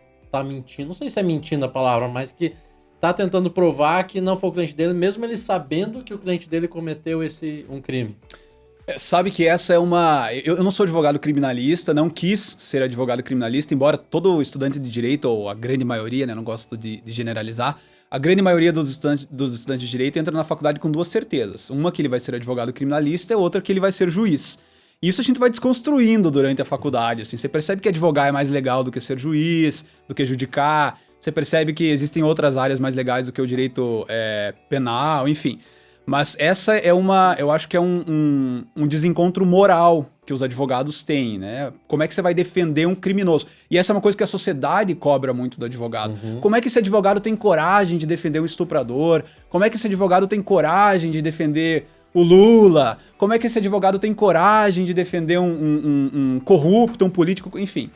mentindo? Não sei se é mentindo a palavra, mas que tá tentando provar que não foi o cliente dele, mesmo ele sabendo que o cliente dele cometeu um crime. Sabe que essa é uma... Eu não sou advogado criminalista, não quis ser advogado criminalista, embora todo estudante de direito, ou a grande maioria, né, não gosto de generalizar, a grande maioria dos estudantes de direito entra na faculdade com duas certezas. Uma que ele vai ser advogado criminalista e outra que ele vai ser juiz. Isso a gente vai desconstruindo durante a faculdade, assim. Você percebe que advogar é mais legal do que ser juiz, do que judicar. Você percebe que existem outras áreas mais legais do que o direito penal, enfim. Mas essa é eu acho que é um desencontro moral que os advogados têm, né? Como é que você vai defender um criminoso? E essa é uma coisa que a sociedade cobra muito do advogado. Como é que esse advogado tem coragem de defender um estuprador? Como é que esse advogado tem coragem de defender o Lula? Como é que esse advogado tem coragem de defender um corrupto, um político, enfim.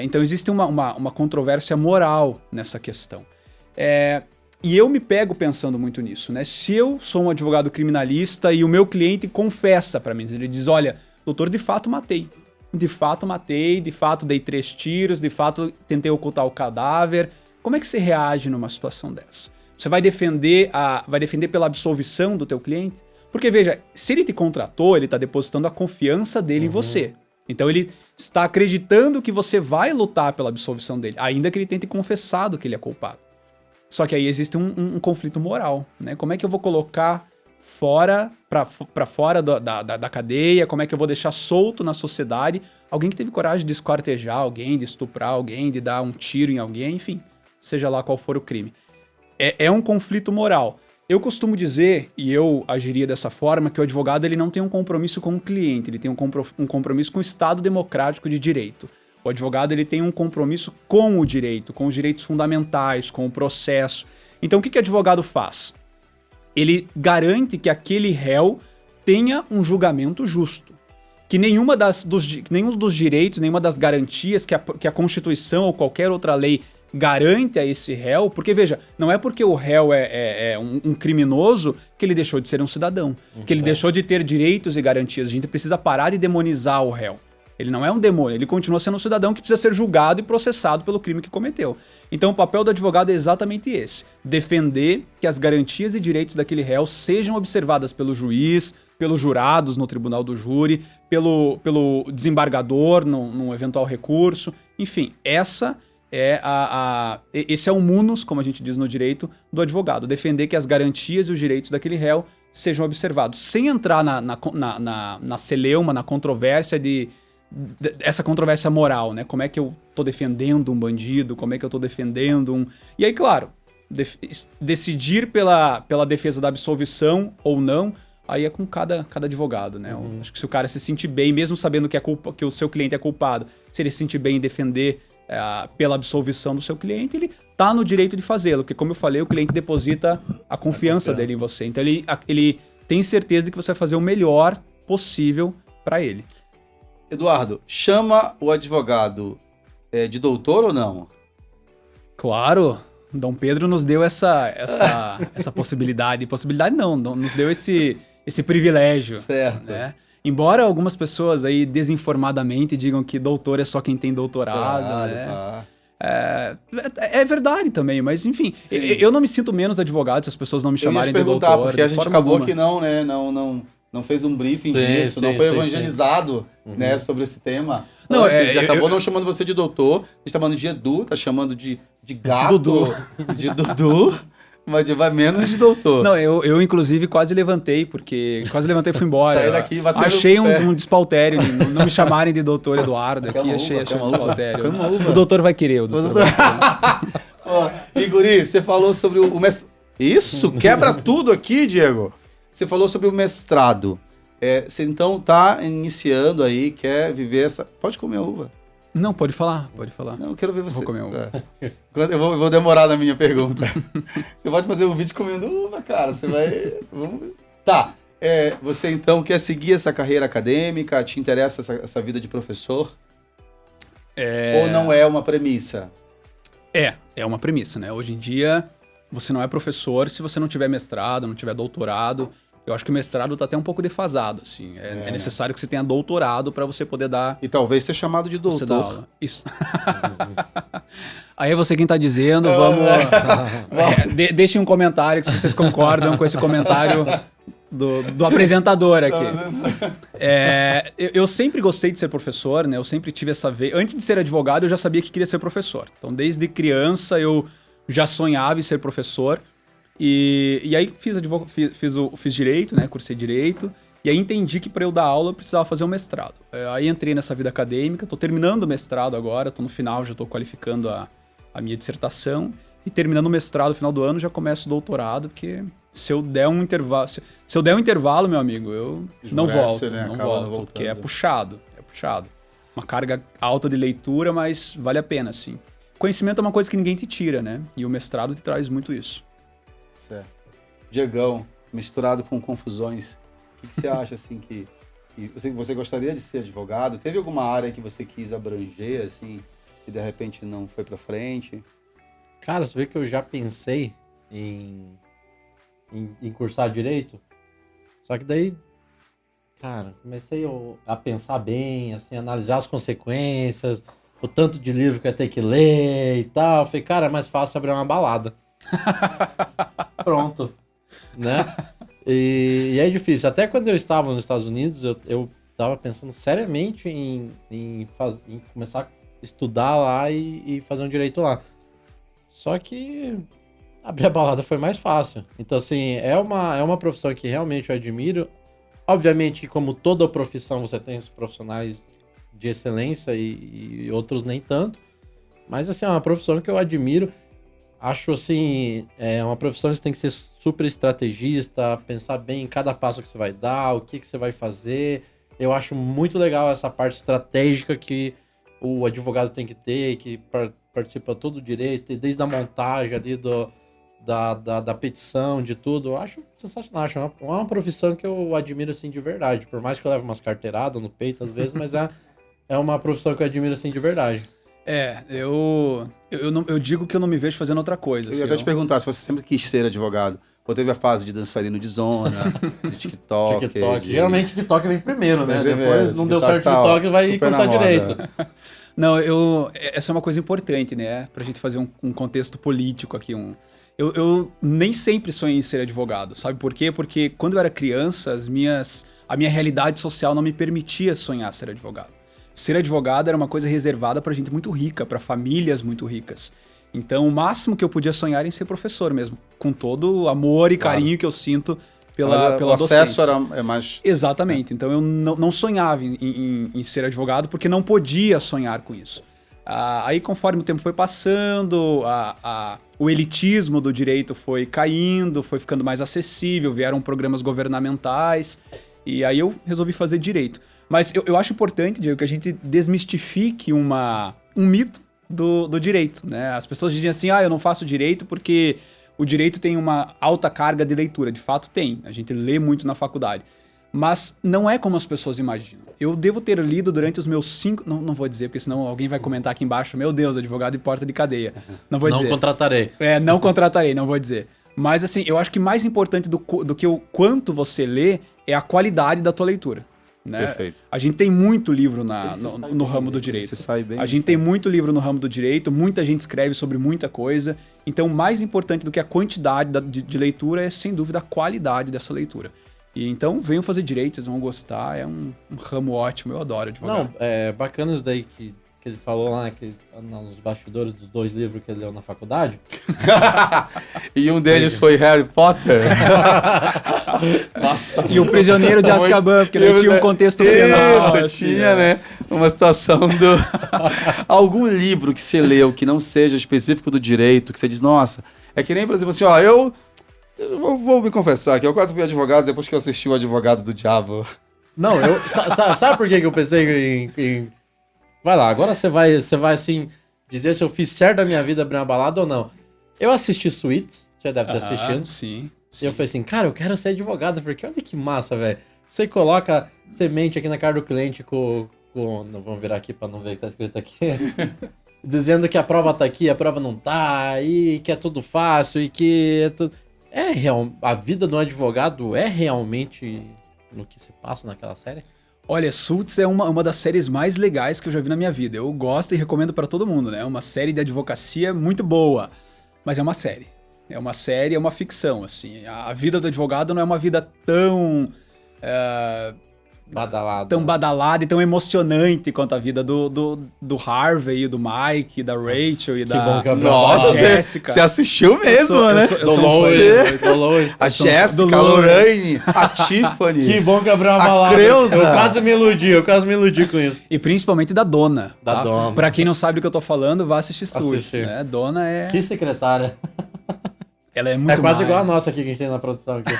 Então existe uma controvérsia moral nessa questão. E eu me pego pensando muito nisso, né? Se eu sou um advogado criminalista e o meu cliente confessa pra mim, ele diz, olha, doutor, de fato matei. De fato matei, de fato dei 3 tiros, de fato tentei ocultar o cadáver. Como é que você reage numa situação dessa? Você vai defender pela absolvição do teu cliente? Porque, veja, se ele te contratou, ele está depositando a confiança dele em você. Então ele está acreditando que você vai lutar pela absolvição dele, ainda que ele tenha te confessado que ele é culpado. Só que aí existe um conflito moral, né? Como é que eu vou colocar fora, para fora da cadeia? Como é que eu vou deixar solto na sociedade alguém que teve coragem de esquartejar alguém, de estuprar alguém, de dar um tiro em alguém, enfim, seja lá qual for o crime. É um conflito moral. Eu costumo dizer, e eu agiria dessa forma, que o advogado ele não tem um compromisso com o cliente, ele tem um compromisso com o Estado democrático de direito. O advogado ele tem um compromisso com o direito, com os direitos fundamentais, com o processo. Então o que o advogado faz? Ele garante que aquele réu tenha um julgamento justo. Que nenhum dos direitos, nenhuma das garantias que a Constituição ou qualquer outra lei garante a esse réu, porque veja, não é porque o réu é um criminoso que ele deixou de ser um cidadão, que ele deixou de ter direitos e garantias. A gente precisa parar de demonizar o réu. Ele não é um demônio, ele continua sendo um cidadão que precisa ser julgado e processado pelo crime que cometeu. Então o papel do advogado é exatamente esse, defender que as garantias e direitos daquele réu sejam observadas pelo juiz, pelos jurados no tribunal do júri, pelo desembargador num eventual recurso, enfim, esse é o munus, como a gente diz no direito, do advogado, defender que as garantias e os direitos daquele réu sejam observados, sem entrar na celeuma, na controvérsia essa controvérsia moral, né? Como é que eu tô defendendo um bandido, como é que eu tô defendendo um... E aí, claro, decidir pela defesa da absolvição ou não, aí é com cada advogado, né? Acho que se o cara se sentir bem, mesmo sabendo que o seu cliente é culpado, se ele se sentir bem em defender pela absolvição do seu cliente, ele tá no direito de fazê-lo, porque como eu falei, o cliente deposita a confiança dele em você. Então ele tem certeza de que você vai fazer o melhor possível para ele. Eduardo, chama o advogado de doutor ou não? Claro, Dom Pedro nos deu essa possibilidade. Possibilidade não, nos deu esse privilégio. Certo. Né? Embora algumas pessoas aí desinformadamente digam que doutor é só quem tem doutorado, Claro, né? tá. É verdade também, mas enfim, eu não me sinto menos advogado se as pessoas não me chamarem de doutor. Eu ia te perguntar, porque a gente acabou alguma. que não, né? Não fez um briefing disso, não foi evangelizado, né, sobre esse tema. Não, antes, e acabou não chamando você de doutor, a gente tá chamando de Edu, tá chamando de gato, Dudu. de Dudu, mas vai menos de doutor. Não, eu inclusive quase levantei e fui embora. Saí daqui, bateu achei no pé. um despautério, não me chamarem de doutor Eduardo aqui, achei um despautério. O doutor vai querer, o doutor vai querer. Ó, Iguri, você falou sobre o mestrado. Isso, quebra tudo aqui, Diego. Você falou sobre o mestrado. Você então tá iniciando aí, quer viver essa... Pode comer a uva. Não, pode falar. Não, eu quero ver você. Vou comer uva. Eu vou demorar na minha pergunta. Você pode fazer um vídeo comendo uva, cara. Você vai... Tá. Você então quer seguir essa carreira acadêmica? Te interessa essa vida de professor? Ou não é uma premissa? É uma premissa, né? Hoje em dia, você não é professor se você não tiver mestrado, não tiver doutorado. Eu acho que o mestrado está até um pouco defasado, assim. É necessário que você tenha doutorado para você poder dar... E talvez ser chamado de doutor. Você dá aula. Isso. Aí é você quem está dizendo, vamos... Deixem um comentário que vocês concordam com esse comentário do apresentador aqui. Eu sempre gostei de ser professor, né? Eu sempre tive essa veia... Antes de ser advogado, eu já sabia que queria ser professor. Então, desde criança, eu já sonhava em ser professor. E aí fiz direito, né? Cursei direito. E aí entendi que para eu dar aula eu precisava fazer um mestrado. Aí entrei nessa vida acadêmica, estou terminando o mestrado agora, estou no final, já estou qualificando a minha dissertação. E terminando o mestrado no final do ano já começo o doutorado, porque se eu der um intervalo, meu amigo, eu não volto, né? não volto, porque é puxado. Uma carga alta de leitura, mas vale a pena, assim. Conhecimento é uma coisa que ninguém te tira, né? E o mestrado te traz muito isso. Certo. Diegão, misturado com confusões, o que você acha, assim, que você gostaria de ser advogado? Teve alguma área que você quis abranger, assim, e de repente não foi pra frente? Cara, você vê que eu já pensei em cursar direito, só que daí, cara, comecei a pensar bem, assim, analisar as consequências, o tanto de livro que eu ia ter que ler e tal. Falei, cara, é mais fácil abrir uma balada. Pronto, né? E é difícil. Até quando eu estava nos Estados Unidos, eu tava pensando seriamente em começar a estudar lá e fazer um direito lá. Só que abrir a balada foi mais fácil. Então, assim, é uma profissão que realmente eu admiro. Obviamente, como toda profissão, você tem os profissionais de excelência e outros nem tanto. Mas, assim, é uma profissão que eu admiro. Acho, assim, é uma profissão que você tem que ser super estrategista, pensar bem em cada passo que você vai dar, o que você vai fazer. Eu acho muito legal essa parte estratégica que o advogado tem que ter, que participa todo o direito, desde a montagem ali da petição, de tudo. Eu acho sensacional. Acho uma profissão que eu admiro, assim, de verdade. Por mais que eu leve umas carteiradas no peito, às vezes, mas é uma profissão que eu admiro, assim, de verdade. Eu digo que eu não me vejo fazendo outra coisa. Eu ia até te perguntar se você sempre quis ser advogado. Ou teve a fase de dançarino de zona, de TikTok. Geralmente TikTok vem primeiro, né? Depois não deu certo TikTok, vai cursar direito. Não, essa é uma coisa importante, né? Pra gente fazer um contexto político aqui. Eu nem sempre sonhei em ser advogado, sabe por quê? Porque quando eu era criança, a minha realidade social não me permitia sonhar ser advogado. Ser advogado era uma coisa reservada pra gente muito rica, pra famílias muito ricas. Então, o máximo que eu podia sonhar era em ser professor mesmo, com todo o amor e carinho que eu sinto pela docência. O acesso é mais... Exatamente. Então, eu não sonhava em ser advogado porque não podia sonhar com isso. Aí, conforme o tempo foi passando, o elitismo do direito foi caindo, foi ficando mais acessível, vieram programas governamentais, e aí eu resolvi fazer direito. Mas eu acho importante, Diego, que a gente desmistifique um mito do direito, né? As pessoas dizem assim, eu não faço direito porque o direito tem uma alta carga de leitura. De fato tem, a gente lê muito na faculdade. Mas não é como as pessoas imaginam. Eu devo ter lido durante os meus 5... Não vou dizer, porque senão alguém vai comentar aqui embaixo, meu Deus, advogado de porta de cadeia. Não vou dizer. Não contratarei. Não contratarei, não vou dizer. Mas assim, eu acho que mais importante do que o quanto você lê é a qualidade da tua leitura. Né? Perfeito. A gente tem muito livro no ramo do direito. A gente tem muito livro no ramo do direito, muita gente escreve sobre muita coisa. Então, mais importante do que a quantidade de leitura é, sem dúvida, a qualidade dessa leitura. E então, venham fazer direito, vocês vão gostar. É um ramo ótimo, eu adoro advogar. Não, é bacana isso daí que ele falou lá, nos bastidores dos 2 livros que ele leu na faculdade. E um deles foi Harry Potter. Nossa. E o Prisioneiro de Azkaban, porque ele tinha um contexto penal. Isso, tinha, né? Uma situação algum livro que você leu que não seja específico do direito, que você diz, nossa, é que nem, por exemplo, assim, eu vou me confessar aqui, eu quase fui advogado depois que eu assisti o Advogado do Diabo. Não, sabe por que eu pensei em... Vai lá, agora você vai assim, dizer se eu fiz certo da minha vida abrir uma balada ou não. Eu assisti Suits, você deve ter assistido. Sim. E eu falei assim, cara, eu quero ser advogado, porque olha que massa, velho. Você coloca semente aqui na cara do cliente com... Não vamos virar aqui pra não ver o que tá escrito aqui. Dizendo que a prova tá aqui, a prova não tá, e que é tudo fácil, e que é tudo... A vida do advogado é realmente no que se passa naquela série? Olha, Suits é uma das séries mais legais que eu já vi na minha vida. Eu gosto e recomendo pra todo mundo, né? É uma série de advocacia muito boa, mas é uma série. É uma série, é uma ficção, assim. A vida do advogado não é uma vida tão... tão badalada e tão emocionante quanto a vida do Harvey, do Mike, da Rachel e da Jéssica. Você assistiu mesmo, né? Dolores. A Jéssica, a Lorraine, a Tiffany. Que bom que abriu uma balada. Creuza. Eu quase me iludi com isso. E principalmente da Dona. Da Dona. Pra quem não sabe do que eu tô falando, vá assistir Suits, né? Dona é... Que secretária. Ela é muito quase igual a nossa aqui que a gente tem na produção aqui.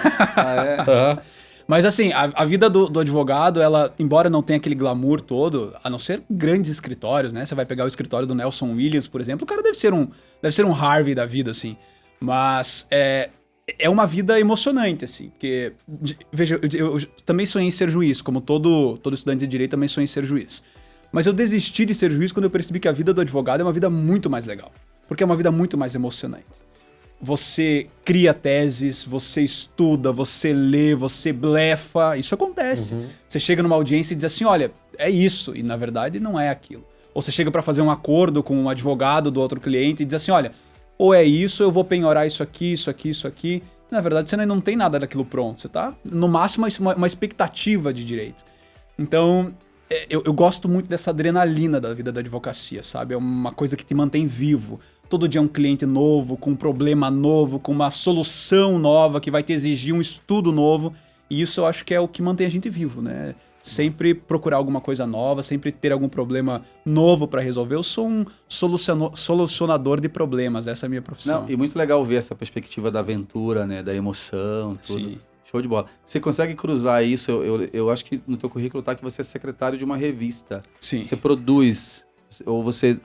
Mas assim, a vida do advogado, ela, embora não tenha aquele glamour todo, a não ser grandes escritórios, né? Você vai pegar o escritório do Nelson Williams, por exemplo, o cara deve ser um Harvey da vida, assim. Mas é uma vida emocionante, assim. Porque, veja, eu também sonhei em ser juiz, como todo estudante de direito também sonhei em ser juiz. Mas eu desisti de ser juiz quando eu percebi que a vida do advogado é uma vida muito mais legal. Porque é uma vida muito mais emocionante. Você cria teses, você estuda, você lê, você blefa, isso acontece. Você chega numa audiência e diz assim, olha, é isso, e na verdade não é aquilo. Ou você chega para fazer um acordo com um advogado do outro cliente e diz assim, olha, ou é isso, eu vou penhorar isso aqui, isso aqui, isso aqui, Na verdade, você não tem nada daquilo pronto. Você tá, no máximo, uma expectativa de direito. Então, eu gosto muito dessa adrenalina da vida da advocacia, sabe? É uma coisa que te mantém vivo. Todo dia é um cliente novo, com um problema novo, com uma solução nova que vai te exigir um estudo novo. E isso eu acho que é o que mantém a gente vivo, né? Sempre procurar alguma coisa nova, sempre ter algum problema novo para resolver. Eu sou um solucionador de problemas, essa é a minha profissão. Não, e muito legal ver essa perspectiva da aventura, né? Da emoção, tudo. Sim. Show de bola. Você consegue cruzar isso? Eu acho que no teu currículo tá que você é secretário de uma revista. Sim. Você produz, ou você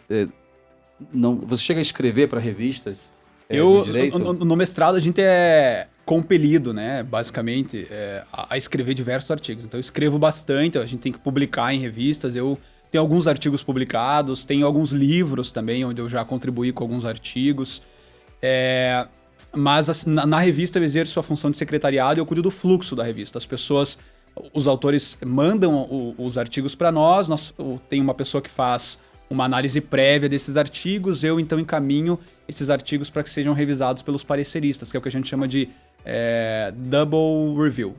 não, você chega a escrever para revistas do direito? No mestrado a gente é compelido, né, basicamente, a escrever diversos artigos. Então eu escrevo bastante, a gente tem que publicar em revistas, eu tenho alguns artigos publicados, tenho alguns livros também, onde eu já contribuí com alguns artigos. Mas assim, na revista eu exerço a função de secretariado e eu cuido do fluxo da revista. As pessoas, os autores mandam os artigos para nós, tem uma pessoa que faz uma análise prévia desses artigos, eu então encaminho esses artigos para que sejam revisados pelos pareceristas, que é o que a gente chama de double review.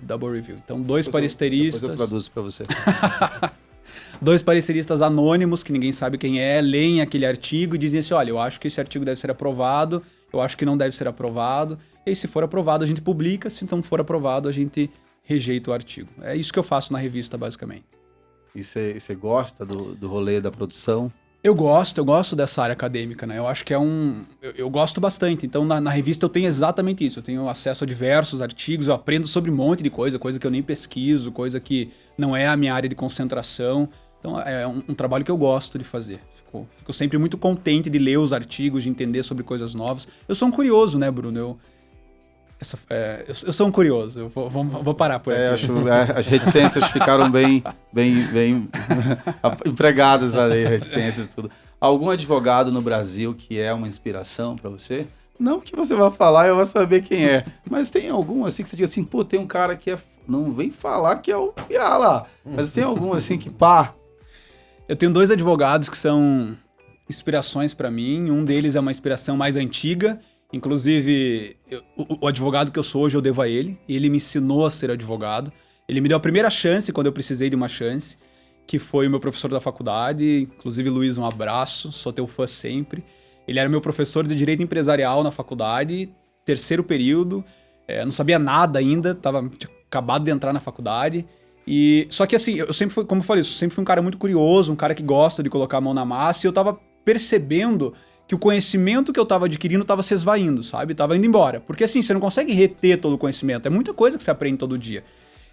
Então, dois pareceristas... Depois eu traduzo para você. Dois pareceristas anônimos, que ninguém sabe quem é, leem aquele artigo e dizem assim, olha, eu acho que esse artigo deve ser aprovado, eu acho que não deve ser aprovado, e aí, se for aprovado a gente publica, se não for aprovado a gente rejeita o artigo. É isso que eu faço na revista, basicamente. E você gosta do rolê da produção? Eu gosto dessa área acadêmica, né? Eu acho que eu gosto bastante. Então, na revista eu tenho exatamente isso. Eu tenho acesso a diversos artigos, eu aprendo sobre um monte de coisa que eu nem pesquiso, coisa que não é a minha área de concentração. Então, é um trabalho que eu gosto de fazer. Fico sempre muito contente de ler os artigos, de entender sobre coisas novas. Eu sou um curioso, né, Bruno? Eu sou um curioso. Eu vou parar por aqui. As reticências ficaram bem empregadas ali, reticências e tudo. Algum advogado no Brasil que é uma inspiração para você? Não que você vá falar, eu vou saber quem é. Mas tem algum assim que você diga assim, pô, tem um cara que não vem falar que é o Piá lá. Mas tem algum assim que pá. Eu tenho dois advogados que são inspirações para mim. Um deles é uma inspiração mais antiga. Inclusive, o advogado que eu sou hoje eu devo a ele. Ele me ensinou a ser advogado. Ele me deu a primeira chance quando eu precisei de uma chance, que foi o meu professor da faculdade. Inclusive, Luiz, um abraço, sou teu fã sempre. Ele era meu professor de Direito Empresarial na faculdade, terceiro período. Não sabia nada ainda, tinha acabado de entrar na faculdade. Só que assim, eu sempre fui, como eu falei, sempre fui um cara muito curioso, um cara que gosta de colocar a mão na massa, e eu tava percebendo que o conhecimento que eu tava adquirindo tava se esvaindo, sabe? Tava indo embora. Porque assim, você não consegue reter todo o conhecimento, é muita coisa que você aprende todo dia.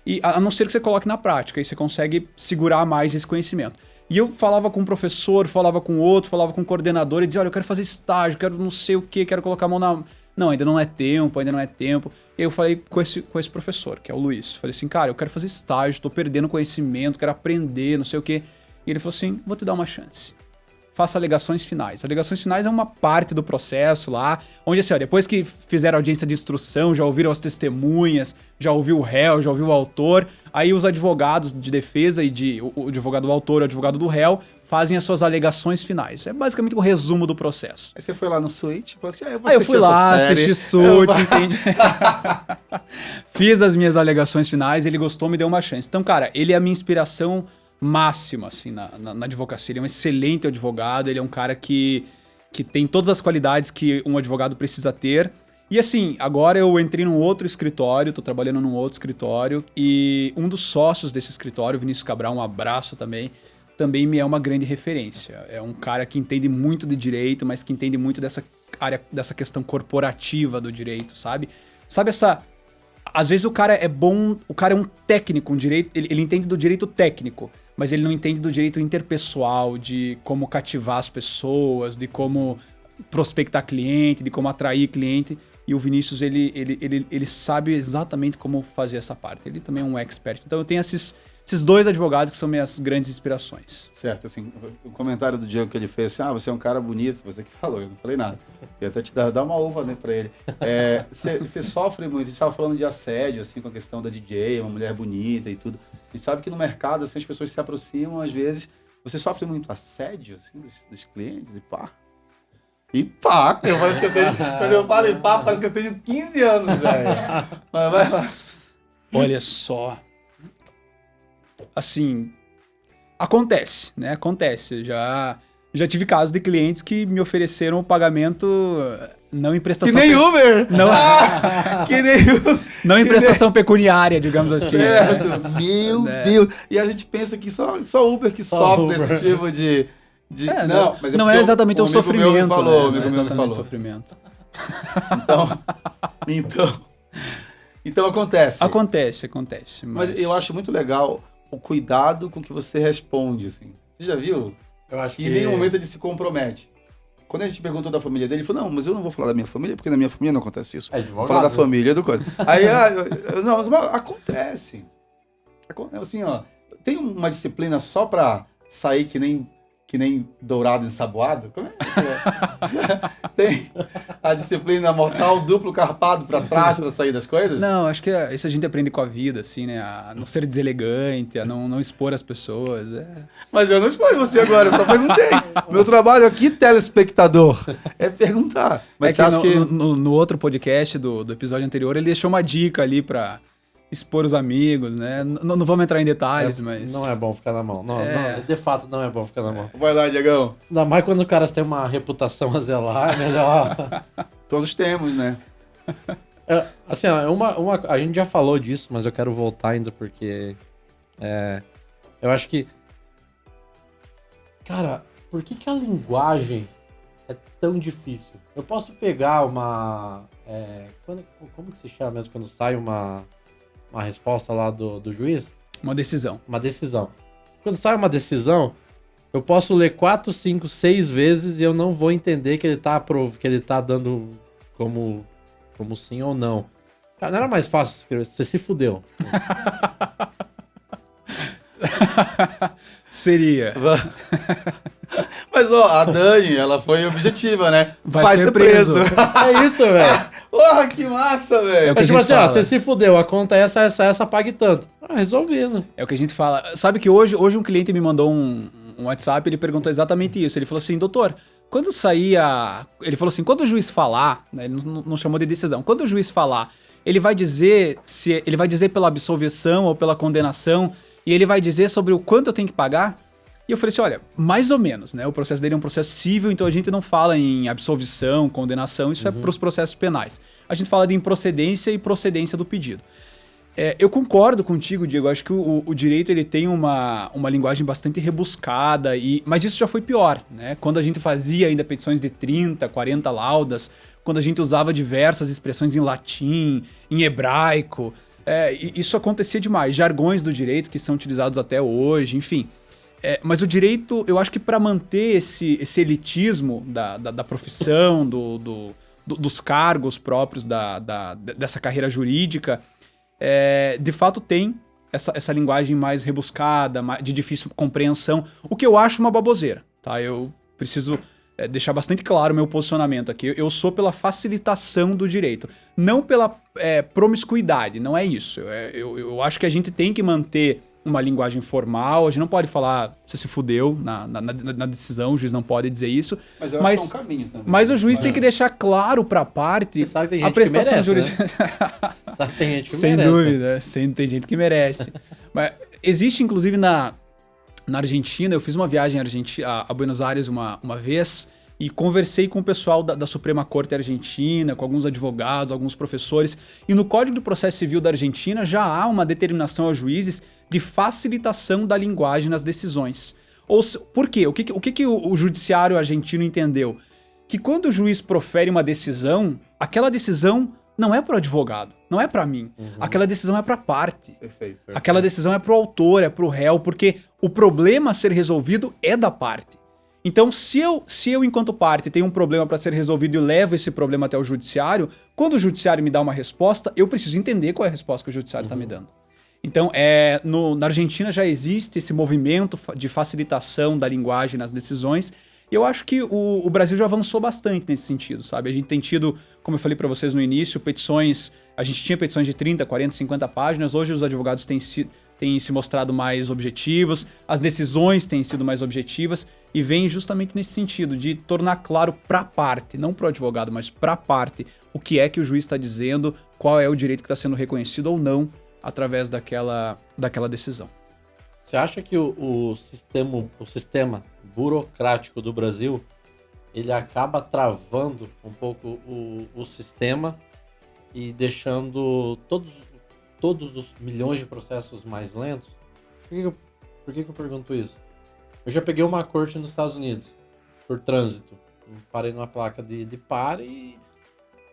E a não ser que você coloque na prática, aí você consegue segurar mais esse conhecimento. E eu falava com um professor, falava com outro, falava com um coordenador e dizia, olha, eu quero fazer estágio, quero não sei o que, quero colocar a mão na... Não, ainda não é tempo. E aí eu falei com esse professor, que é o Luiz. Falei assim, cara, eu quero fazer estágio, tô perdendo conhecimento, quero aprender, não sei o quê. E ele falou assim, vou te dar uma chance. Faça alegações finais. Alegações finais é uma parte do processo lá, onde assim, ó, depois que fizeram a audiência de instrução, já ouviram as testemunhas, já ouviu o réu, já ouviu o autor, aí os advogados de defesa e o advogado do autor e o advogado do réu fazem as suas alegações finais. É basicamente um resumo do processo. Aí você foi lá no Switch e falou assim, eu fui lá, assisti Suits, entende? Fiz as minhas alegações finais, ele gostou, me deu uma chance. Então, cara, ele é a minha inspiração máxima, assim, na advocacia. Ele é um excelente advogado, ele é um cara que tem todas as qualidades que um advogado precisa ter. E assim, agora eu entrei num outro escritório, tô trabalhando num outro escritório, e um dos sócios desse escritório, Vinícius Cabral, um abraço também me é uma grande referência. É um cara que entende muito de direito, mas que entende muito dessa área, dessa questão corporativa do direito, sabe? Sabe essa... Às vezes o cara é bom, o cara é um técnico, ele entende do direito técnico, mas ele não entende do direito interpessoal, de como cativar as pessoas, de como prospectar cliente, de como atrair cliente. E o Vinícius, ele sabe exatamente como fazer essa parte. Ele também é um expert. Então eu tenho esses dois advogados que são minhas grandes inspirações. Certo, assim, o comentário do Diego que ele fez, assim, você é um cara bonito, você que falou, eu não falei nada. Eu até te dar uma uva, né, pra ele. Você sofre muito, a gente tava falando de assédio, assim, com a questão da DJ, uma mulher bonita e tudo. A gente sabe que no mercado, assim, as pessoas se aproximam, às vezes, você sofre muito assédio, assim, dos clientes e pá? E pá, quando eu falo em pá, parece que eu tenho 15 anos, velho. Mas vai lá. Olha só. Assim, acontece, né? Acontece. Já tive casos de clientes que me ofereceram o pagamento não em prestação... Que nem Uber! Não, Que nem Uber! não em prestação pecuniária, digamos assim. Certo. Meu Deus! E a gente pensa que só Uber que sofre Uber. desse tipo de... Não, mas não porque é exatamente um o amigo meu me sofrimento, falou, né? um Não amigo é meu me exatamente o falou. sofrimento. Então acontece. Acontece. Mas eu acho muito legal o cuidado com que você responde, assim. Você já viu? Eu acho Que em nenhum momento ele se compromete. Quando a gente perguntou da família dele, ele falou, não, mas eu não vou falar da minha família, porque na minha família não acontece isso. É Vou advogado, falar da né? família do coisa. Aí, não, mas acontece. Assim, ó, tem uma disciplina só pra sair que nem dourado ensaboado? Como é que é? Tem a disciplina mortal duplo carpado pra trás pra sair das coisas? Não, acho que isso a gente aprende com a vida, assim, né? A não ser deselegante, a não expor as pessoas. Mas eu não expus você agora, eu só perguntei. Meu trabalho aqui, telespectador, é perguntar. Mas você acha que... no outro podcast do episódio anterior, ele deixou uma dica ali pra expor os amigos, né? Não vamos entrar em detalhes, mas... Não é bom ficar na mão. Não, de fato, não é bom ficar na mão. Vai lá, Diegão. Ainda mais quando o cara tem uma reputação a zelar, é melhor. Todos temos, né? Assim, ó, a gente já falou disso, mas eu quero voltar ainda porque eu acho que... Cara, por que a linguagem é tão difícil? Eu posso pegar uma... como que se chama mesmo quando sai uma resposta lá do juiz? Uma decisão. Uma decisão. Quando sai uma decisão, eu posso ler 4, 5, 6 vezes e eu não vou entender que ele tá dando como sim ou não. Cara, não era mais fácil escrever, você se fudeu. Seria. Mas, ó, a Dani, ela foi objetiva, né? Vai ser preso. É isso, velho. Porra, que massa, velho. É o que É a tipo gente assim, ó, fala. você se fudeu, a conta é essa, pague tanto. Resolvido. É o que a gente fala. Sabe que hoje um cliente me mandou um WhatsApp, ele perguntou exatamente isso. Ele falou assim, doutor, quando sair a... Ele falou assim, quando o juiz falar, né, ele não chamou de decisão, quando o juiz falar, ele vai dizer pela absolvição ou pela condenação, e ele vai dizer sobre o quanto eu tenho que pagar? E eu falei assim, olha, mais ou menos, né? O processo dele é um processo civil, então a gente não fala em absolvição, condenação, isso é para os processos penais. A gente fala de improcedência e procedência do pedido. Eu concordo contigo, Diego, acho que o direito ele tem uma linguagem bastante rebuscada, mas isso já foi pior, né? Quando a gente fazia ainda petições de 30, 40 laudas, quando a gente usava diversas expressões em latim, em hebraico, isso acontecia demais. Jargões do direito que são utilizados até hoje, enfim. Mas o direito, eu acho que para manter esse elitismo da profissão, dos cargos próprios dessa carreira jurídica, de fato tem essa linguagem mais rebuscada, de difícil compreensão, o que eu acho uma baboseira, tá? Eu preciso deixar bastante claro o meu posicionamento aqui. Eu sou pela facilitação do direito, não pela promiscuidade, não é isso. Eu acho que a gente tem que manter uma linguagem formal, a gente não pode falar você se fudeu na decisão, o juiz não pode dizer isso. Mas eu acho que é um caminho também. Mas o juiz tem que deixar claro para a parte Você sabe que tem a gente prestação que merece, jurídica. Sabe, tem gente que Sem merece. dúvida, tem gente que merece. Mas existe, inclusive, na Argentina, eu fiz uma viagem a Buenos Aires uma vez e conversei com o pessoal da Suprema Corte Argentina, com alguns advogados, alguns professores, e no Código do Processo Civil da Argentina já há uma determinação aos juízes de facilitação da linguagem nas decisões. Por quê? O que o judiciário argentino entendeu? Que quando o juiz profere uma decisão, aquela decisão não é para o advogado, não é para mim. Aquela decisão é para a parte. Perfeito. Aquela decisão é para o autor, é para o réu, porque o problema a ser resolvido é da parte. Então, se eu enquanto parte, tenho um problema para ser resolvido e levo esse problema até o judiciário, quando o judiciário me dá uma resposta, eu preciso entender qual é a resposta que o judiciário está me dando. Então, na Argentina já existe esse movimento de facilitação da linguagem nas decisões, e eu acho que o Brasil já avançou bastante nesse sentido, sabe? A gente tem tido, como eu falei para vocês no início, a gente tinha petições de 30, 40, 50 páginas, hoje os advogados têm se mostrado mais objetivos, as decisões têm sido mais objetivas, e vem justamente nesse sentido de tornar claro para a parte, não para o advogado, mas para a parte, o que é que o juiz está dizendo, qual é o direito que está sendo reconhecido ou não através daquela decisão. Você acha que o sistema burocrático do Brasil, ele acaba travando um pouco o sistema e deixando todos os milhões de processos mais lentos? Por que eu pergunto isso? Eu já peguei uma corte nos Estados Unidos por trânsito. Parei numa placa de pare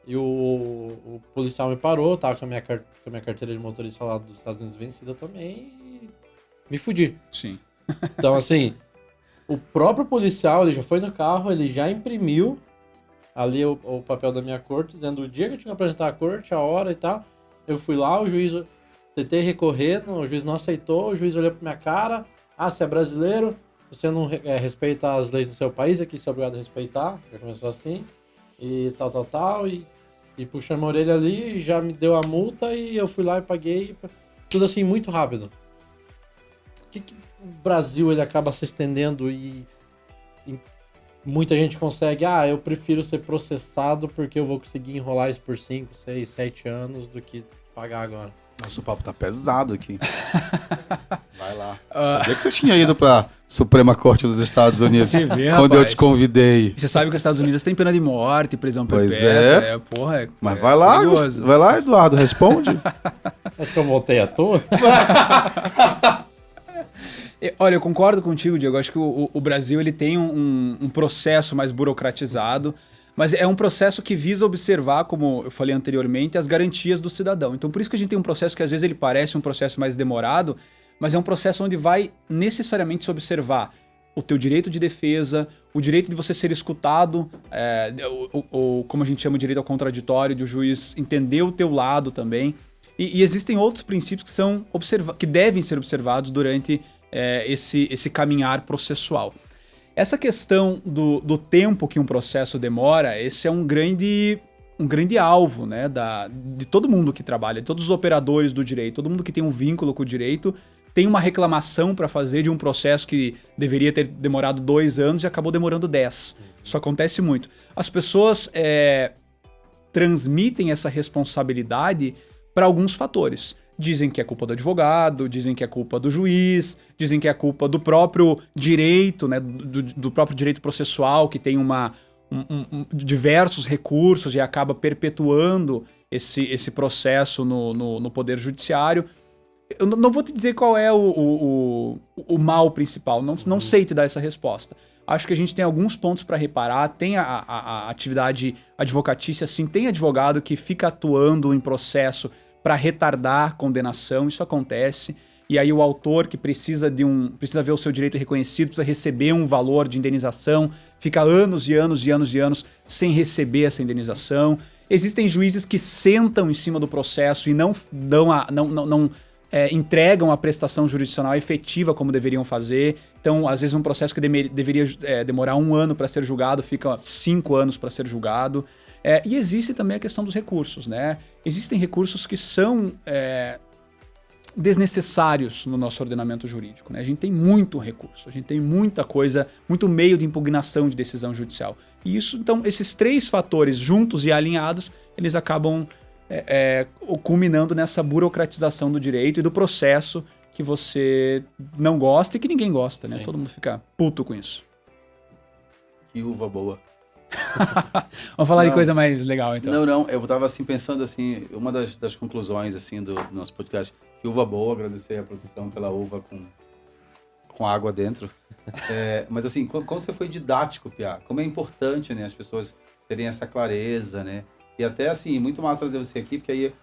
e o policial me parou, tava com a minha carteira de motorista lá dos Estados Unidos vencida também e me fudi. Sim. Então, assim, o próprio policial, ele já foi no carro, ele já imprimiu ali o papel da minha corte, dizendo o dia que eu tinha que apresentar a corte, a hora e tal. Eu fui lá, o juiz, tentei recorrer, o juiz não aceitou, o juiz olhou pra minha cara, você é brasileiro, você não respeita as leis do seu país, aqui você é obrigado a respeitar, já começou assim, e tal, e puxou a minha orelha ali, já me deu a multa e eu fui lá e paguei, tudo assim, muito rápido. Por que o Brasil ele acaba se estendendo e muita gente consegue, eu prefiro ser processado porque eu vou conseguir enrolar isso por 5, 6, 7 anos do que pagar agora? Nossa, o papo tá pesado aqui. Vai lá. Sabia que você tinha ido pra Suprema Corte dos Estados Unidos Você vê, quando rapaz. eu te convidei. Você sabe que os Estados Unidos tem pena de morte, prisão Pois perpétua. Mas vai lá, perigoso. vai lá, Eduardo, responde. É que eu voltei à toa? Olha, eu concordo contigo, Diego. Acho que o Brasil ele tem um processo mais burocratizado, mas é um processo que visa observar, como eu falei anteriormente, as garantias do cidadão. Então, por isso que a gente tem um processo que às vezes ele parece um processo mais demorado, mas é um processo onde vai necessariamente se observar o teu direito de defesa, o direito de você ser escutado, ou como a gente chama, o direito ao contraditório, de o juiz entender o teu lado também. E existem outros princípios que devem ser observados durante esse caminhar processual. Essa questão do tempo que um processo demora, esse é um grande alvo, né, de todo mundo que trabalha, de todos os operadores do direito, todo mundo que tem um vínculo com o direito, tem uma reclamação para fazer de um processo que deveria ter demorado 2 anos e acabou demorando 10. Isso acontece muito. As pessoas transmitem essa responsabilidade para alguns fatores. Dizem que é culpa do advogado, dizem que é culpa do juiz, dizem que é culpa do próprio direito, né, do próprio direito processual, que tem diversos recursos e acaba perpetuando esse processo no Poder Judiciário. Eu não vou te dizer qual é o mal principal, não sei te dar essa resposta. Acho que a gente tem alguns pontos para reparar, tem a atividade advocatícia, sim, tem advogado que fica atuando em processo para retardar condenação, isso acontece, e aí o autor que precisa ver o seu direito reconhecido, precisa receber um valor de indenização, fica anos e anos e anos e anos sem receber essa indenização. Existem juízes que sentam em cima do processo e não entregam a prestação jurisdicional efetiva como deveriam fazer. Então, às vezes um processo que deveria demorar 1 ano para ser julgado, fica 5 anos para ser julgado. E existe também a questão dos recursos, né? Existem recursos que são desnecessários no nosso ordenamento jurídico, né? A gente tem muito recurso, a gente tem muita coisa, muito meio de impugnação de decisão judicial. E isso, então, esses 3 fatores juntos e alinhados, eles acabam culminando nessa burocratização do direito e do processo que você não gosta e que ninguém gosta, né? Sim. Todo mundo fica puto com isso. Que uva boa. Vamos falar de coisa mais legal, então. Não, eu tava assim pensando assim, uma das conclusões assim do nosso podcast, que uva boa, agradecer a produção pela uva com água dentro. Mas assim, como você foi didático, Piá, como é importante, né, as pessoas terem essa clareza, né? E até assim, muito massa trazer você aqui, porque aí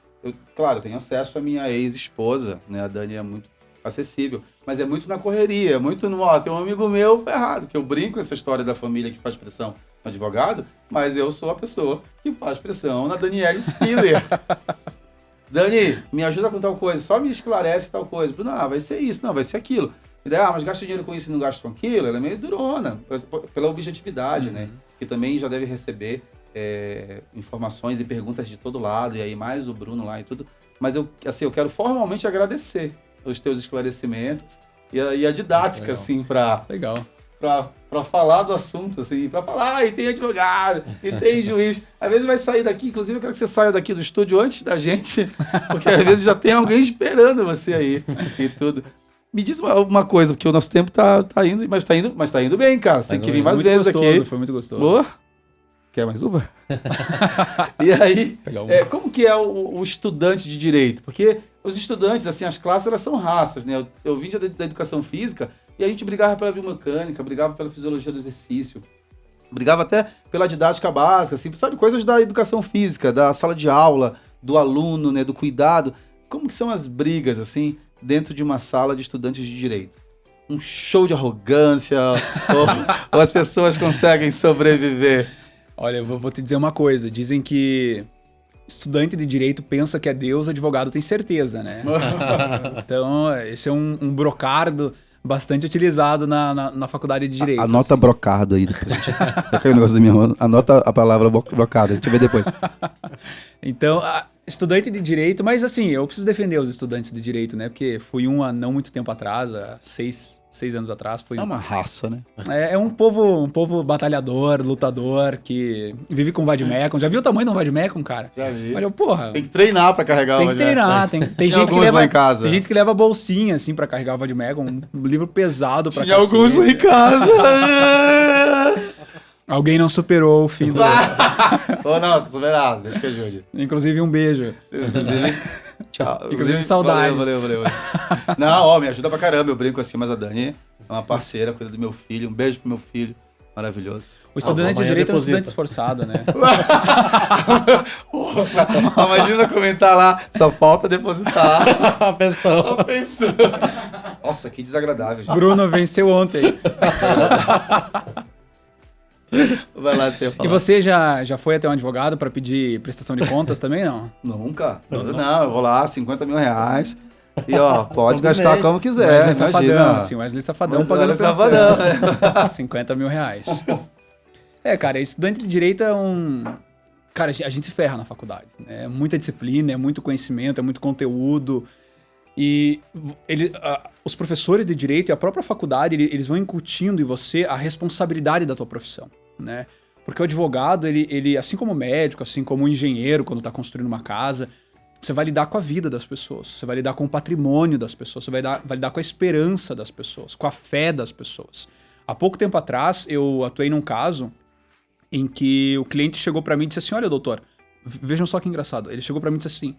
claro, eu tenho acesso à minha ex-esposa, né? A Dani é muito acessível, mas é muito na correria, muito no... tem um amigo meu ferrado, que eu brinco essa história da família que faz pressão no advogado, mas eu sou a pessoa que faz pressão na Daniele Spiller. Dani, me ajuda com tal coisa, só me esclarece tal coisa. Não, vai ser isso, não, vai ser aquilo. E daí, mas gasta dinheiro com isso e não gasta com aquilo, ela é meio durona, pela objetividade, né? Que também já deve receber informações e perguntas de todo lado, e aí mais o Bruno lá e tudo. Mas eu quero formalmente agradecer, os teus esclarecimentos e a didática, Legal. assim, para Legal. falar do assunto, assim, para falar, e tem advogado, e tem juiz. Às vezes vai sair daqui, inclusive eu quero que você saia daqui do estúdio antes da gente, porque às vezes já tem alguém esperando você aí e tudo. Me diz uma coisa, porque o nosso tempo tá indo, mas tá indo bem, cara. Você tem que vir mais Muito vezes gostoso, aqui. Foi muito gostoso. Boa. Quer mais uva? E aí, Pegar uma. como que é o estudante de direito? Porque os estudantes, assim, as classes, elas são raças, né? Eu vim da educação física e a gente brigava pela biomecânica, brigava pela fisiologia do exercício, brigava até pela didática básica, assim, sabe? Coisas da educação física, da sala de aula, do aluno, né? Do cuidado. Como que são as brigas, assim, dentro de uma sala de estudantes de direito? Um show de arrogância ou as pessoas conseguem sobreviver? Olha, eu vou te dizer uma coisa. Dizem que estudante de direito pensa que é Deus, advogado tem certeza, né? Então, esse é um brocardo bastante utilizado na faculdade de direito. Anota assim. brocardo aí depois. Já caiu o negócio da minha mão. Anota a palavra brocardo, a gente vê depois. Então, estudante de direito, mas assim, eu preciso defender os estudantes de direito, né? Porque fui há não muito tempo atrás, há 6 anos atrás. Fui É uma raça, né? É um povo batalhador, lutador, que vive com vademecum. Já viu o tamanho de um vademecum, cara? Já vi. Olha, porra. Tem que treinar pra carregar Tem o que treinar, tem Tinha gente que alguns leva lá em casa. Tem gente que leva bolsinha assim pra carregar o vademecum, um livro pesado pra Tinha alguns lá em casa. Alguém não superou o fim do. Ô, não, tô superado. Deixa que ajude. Inclusive um beijo. Inclusive, tchau. Inclusive, saudades. Valeu. Não, ó, me ajuda pra caramba. Eu brinco assim, mas a Dani é uma parceira, cuida do meu filho. Um beijo pro meu filho. Maravilhoso. O estudante de amanhã direito é um deposita. estudante esforçado, né? Nossa, imagina comentar lá, só falta depositar. A pensão. A pensão. Nossa, que desagradável, gente. Bruno venceu ontem. Vai lá, você ia falar. E você já foi até um advogado pra pedir prestação de contas também, não? Nunca. Não, eu vou lá, 50 mil reais. E ó, pode Todo gastar mês. como quiser. Wesley Safadão, imagina. assim, Wesley Safadão Wesley pagando pensão. Safadão, né? 50 mil reais. Cara, estudante de direito é um... Cara, a gente se ferra na faculdade. Né? É muita disciplina, é muito conhecimento, é muito conteúdo. E os professores de direito e a própria faculdade, eles vão incutindo em você a responsabilidade da tua profissão, né? Porque o advogado, ele assim como o médico, assim como o engenheiro, quando está construindo uma casa, você vai lidar com a vida das pessoas, você vai lidar com o patrimônio das pessoas, você vai lidar com a esperança das pessoas, com a fé das pessoas. Há pouco tempo atrás, eu atuei num caso em que o cliente chegou para mim e disse assim, olha, doutor, vejam só que engraçado, ele chegou para mim e disse assim,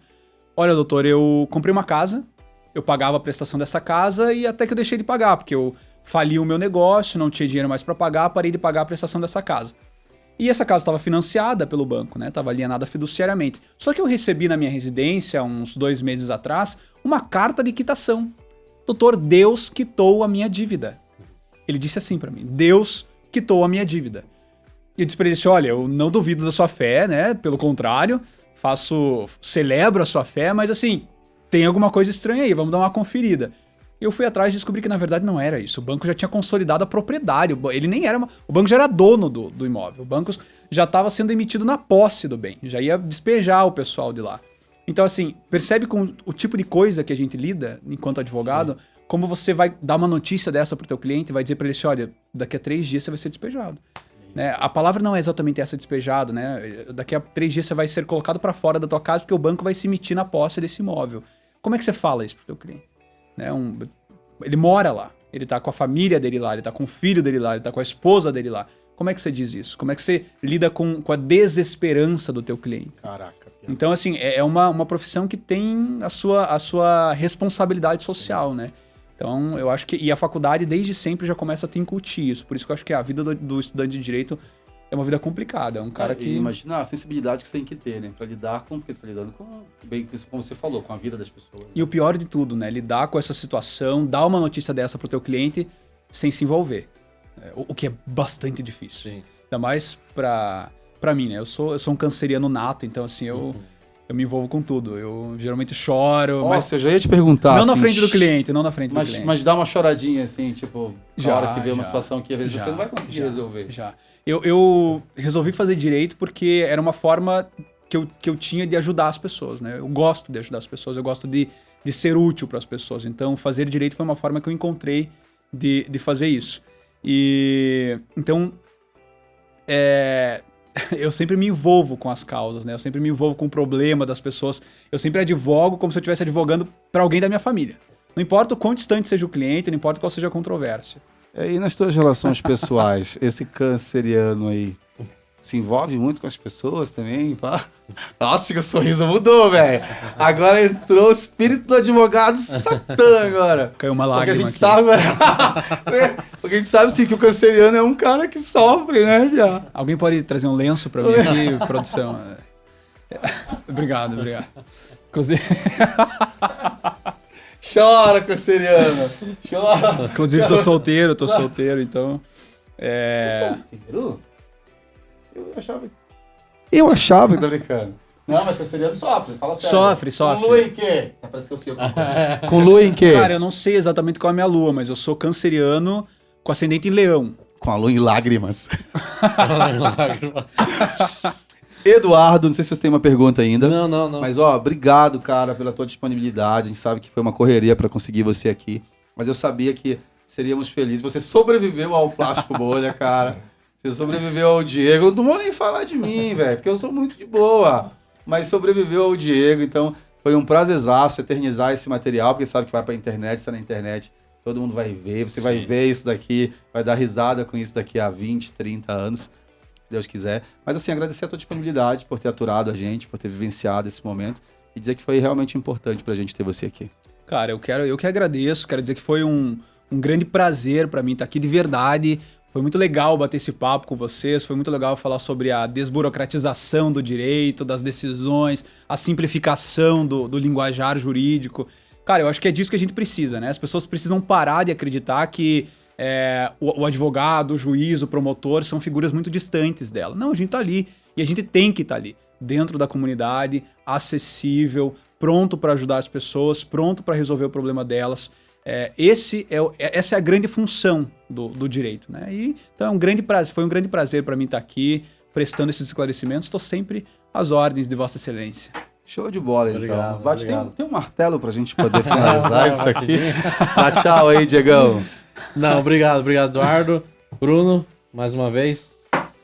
olha, doutor, eu comprei uma casa, eu pagava a prestação dessa casa e até que eu deixei de pagar, porque eu fali o meu negócio, não tinha dinheiro mais para pagar, parei de pagar a prestação dessa casa. E essa casa estava financiada pelo banco, né? Estava alienada fiduciariamente. Só que eu recebi na minha residência, uns 2 meses atrás, uma carta de quitação. Doutor, Deus quitou a minha dívida. Ele disse assim para mim, Deus quitou a minha dívida. E eu disse para ele assim, olha, eu não duvido da sua fé, né? Pelo contrário, celebro a sua fé, mas assim, tem alguma coisa estranha aí, vamos dar uma conferida. Eu fui atrás e descobri que na verdade não era isso. O banco já tinha consolidado a propriedade. Ele nem era. O banco já era dono do imóvel. O banco já estava sendo emitido na posse do bem. Já ia despejar o pessoal de lá. Então, assim, percebe com o tipo de coisa que a gente lida enquanto advogado, sim, como você vai dar uma notícia dessa pro teu cliente e vai dizer para ele assim: olha, daqui a 3 dias você vai ser despejado. Né? A palavra não é exatamente essa, despejado, né? Daqui a 3 dias você vai ser colocado para fora da tua casa porque o banco vai se emitir na posse desse imóvel. Como é que você fala isso pro teu cliente? Né? Ele mora lá, ele tá com a família dele lá, ele tá com o filho dele lá, ele tá com a esposa dele lá. Como é que você diz isso? Como é que você lida com a desesperança do teu cliente? Caraca. Então, assim, é uma profissão que tem a sua responsabilidade social, né? Então, eu acho que... E a faculdade, desde sempre, já começa a te incutir isso. Por isso que eu acho que a vida do estudante de direito é uma vida complicada. É um cara que... Imagina a sensibilidade que você tem que ter, né? Pra lidar com... Porque você tá lidando com... Bem, como você falou, com a vida das pessoas. Né? E o pior de tudo, né? Lidar com essa situação, dar uma notícia dessa pro teu cliente sem se envolver. O que é bastante difícil. Sim. Ainda mais pra mim, né? Eu sou um canceriano nato, então assim, eu me envolvo com tudo. Eu geralmente choro, Nossa, mas eu já ia te perguntar. não assim, na frente do cliente, não na frente do cliente. Mas dá uma choradinha, assim, tipo, na hora que vê uma Já, situação que às vezes você não vai conseguir resolver. Já. Eu resolvi fazer direito porque era uma forma que eu tinha de ajudar as pessoas, né? Eu gosto de ajudar as pessoas, eu gosto de de ser útil para as pessoas. Então, fazer direito foi uma forma que eu encontrei de fazer isso. E então, eu sempre me envolvo com as causas, né? Eu sempre me envolvo com o problema das pessoas. Eu sempre advogo como se eu estivesse advogando para alguém da minha família. Não importa o quão distante seja o cliente, não importa qual seja a controvérsia. E nas tuas relações pessoais, esse canceriano aí se envolve muito com as pessoas também, pá? Nossa, que o sorriso mudou, velho. Agora entrou o espírito do advogado Satã agora. Caiu uma Porque a lágrima gente aqui. porque a gente sabe sim que o canceriano é um cara que sofre, né, viado? Alguém pode trazer um lenço para mim aqui, produção? Obrigado. Inclusive... Chora, canceriano. Chora. Inclusive, tô solteiro, então... Solteiro? Eu achava que tá brincando. Não, mas canceriano sofre, fala sério. Sofre. Com lua em quê? Parece que eu sei alguma coisa. Com lua em quê? Cara, eu não sei exatamente qual é a minha lua, mas eu sou canceriano com ascendente em leão. Com a lua em lágrimas. Eduardo, não sei se você tem uma pergunta ainda. Não. Mas, obrigado, cara, pela tua disponibilidade. A gente sabe que foi uma correria pra conseguir você aqui. Mas eu sabia que seríamos felizes. Você sobreviveu ao Plástico Bolha, cara. Você sobreviveu ao Diego. Não vou nem falar de mim, velho, porque eu sou muito de boa. Mas sobreviveu ao Diego, então foi um prazerzaço eternizar esse material, porque sabe que vai pra internet, está na internet, todo mundo vai ver, você vai ver isso daqui, vai dar risada com isso daqui a 20, 30 anos, se Deus quiser. Mas assim, agradecer a tua disponibilidade por ter aturado a gente, por ter vivenciado esse momento e dizer que foi realmente importante pra gente ter você aqui. Cara, eu que agradeço, quero dizer que foi um grande prazer pra mim estar aqui de verdade. Foi muito legal bater esse papo com vocês, foi muito legal falar sobre a desburocratização do direito, das decisões, a simplificação do linguajar jurídico. Cara, eu acho que é disso que a gente precisa, né? As pessoas precisam parar de acreditar que o advogado, o juiz, o promotor são figuras muito distantes dela. Não, a gente tá ali e a gente tem que estar ali, dentro da comunidade, acessível, pronto para ajudar as pessoas, pronto para resolver o problema delas. Essa é a grande função do direito, né? Então foi um grande prazer para mim estar aqui, prestando esses esclarecimentos. Estou sempre às ordens de Vossa Excelência. Show de bola, Obrigado, então. obrigado. Tem um martelo pra gente poder finalizar isso aqui. Dá tchau aí, Diegão. Não, obrigado, Eduardo. Bruno, mais uma vez.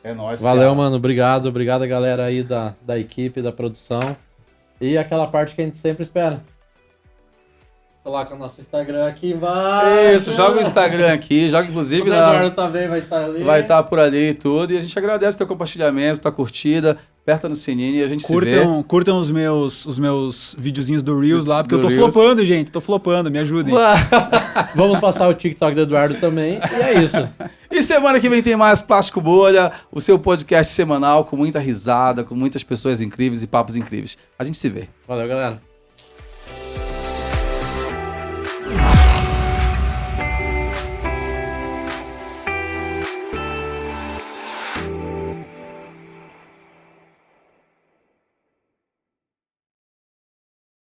É nóis. Valeu, cara. mano. Obrigado a galera aí da equipe, da produção. E aquela parte que a gente sempre espera. Coloca o nosso Instagram aqui embaixo. Isso, joga o Instagram aqui, joga inclusive O Eduardo também vai estar ali. vai estar por ali e tudo. E a gente agradece o teu compartilhamento, tua curtida, aperta no sininho e a gente se vê. Curtam os meus videozinhos do Reels lá, porque eu tô Reels. flopando, gente. Tô flopando, me ajudem. Vamos passar o TikTok do Eduardo também. E é isso. E semana que vem tem mais Plástico Bolha, o seu podcast semanal com muita risada, com muitas pessoas incríveis e papos incríveis. A gente se vê. Valeu, galera.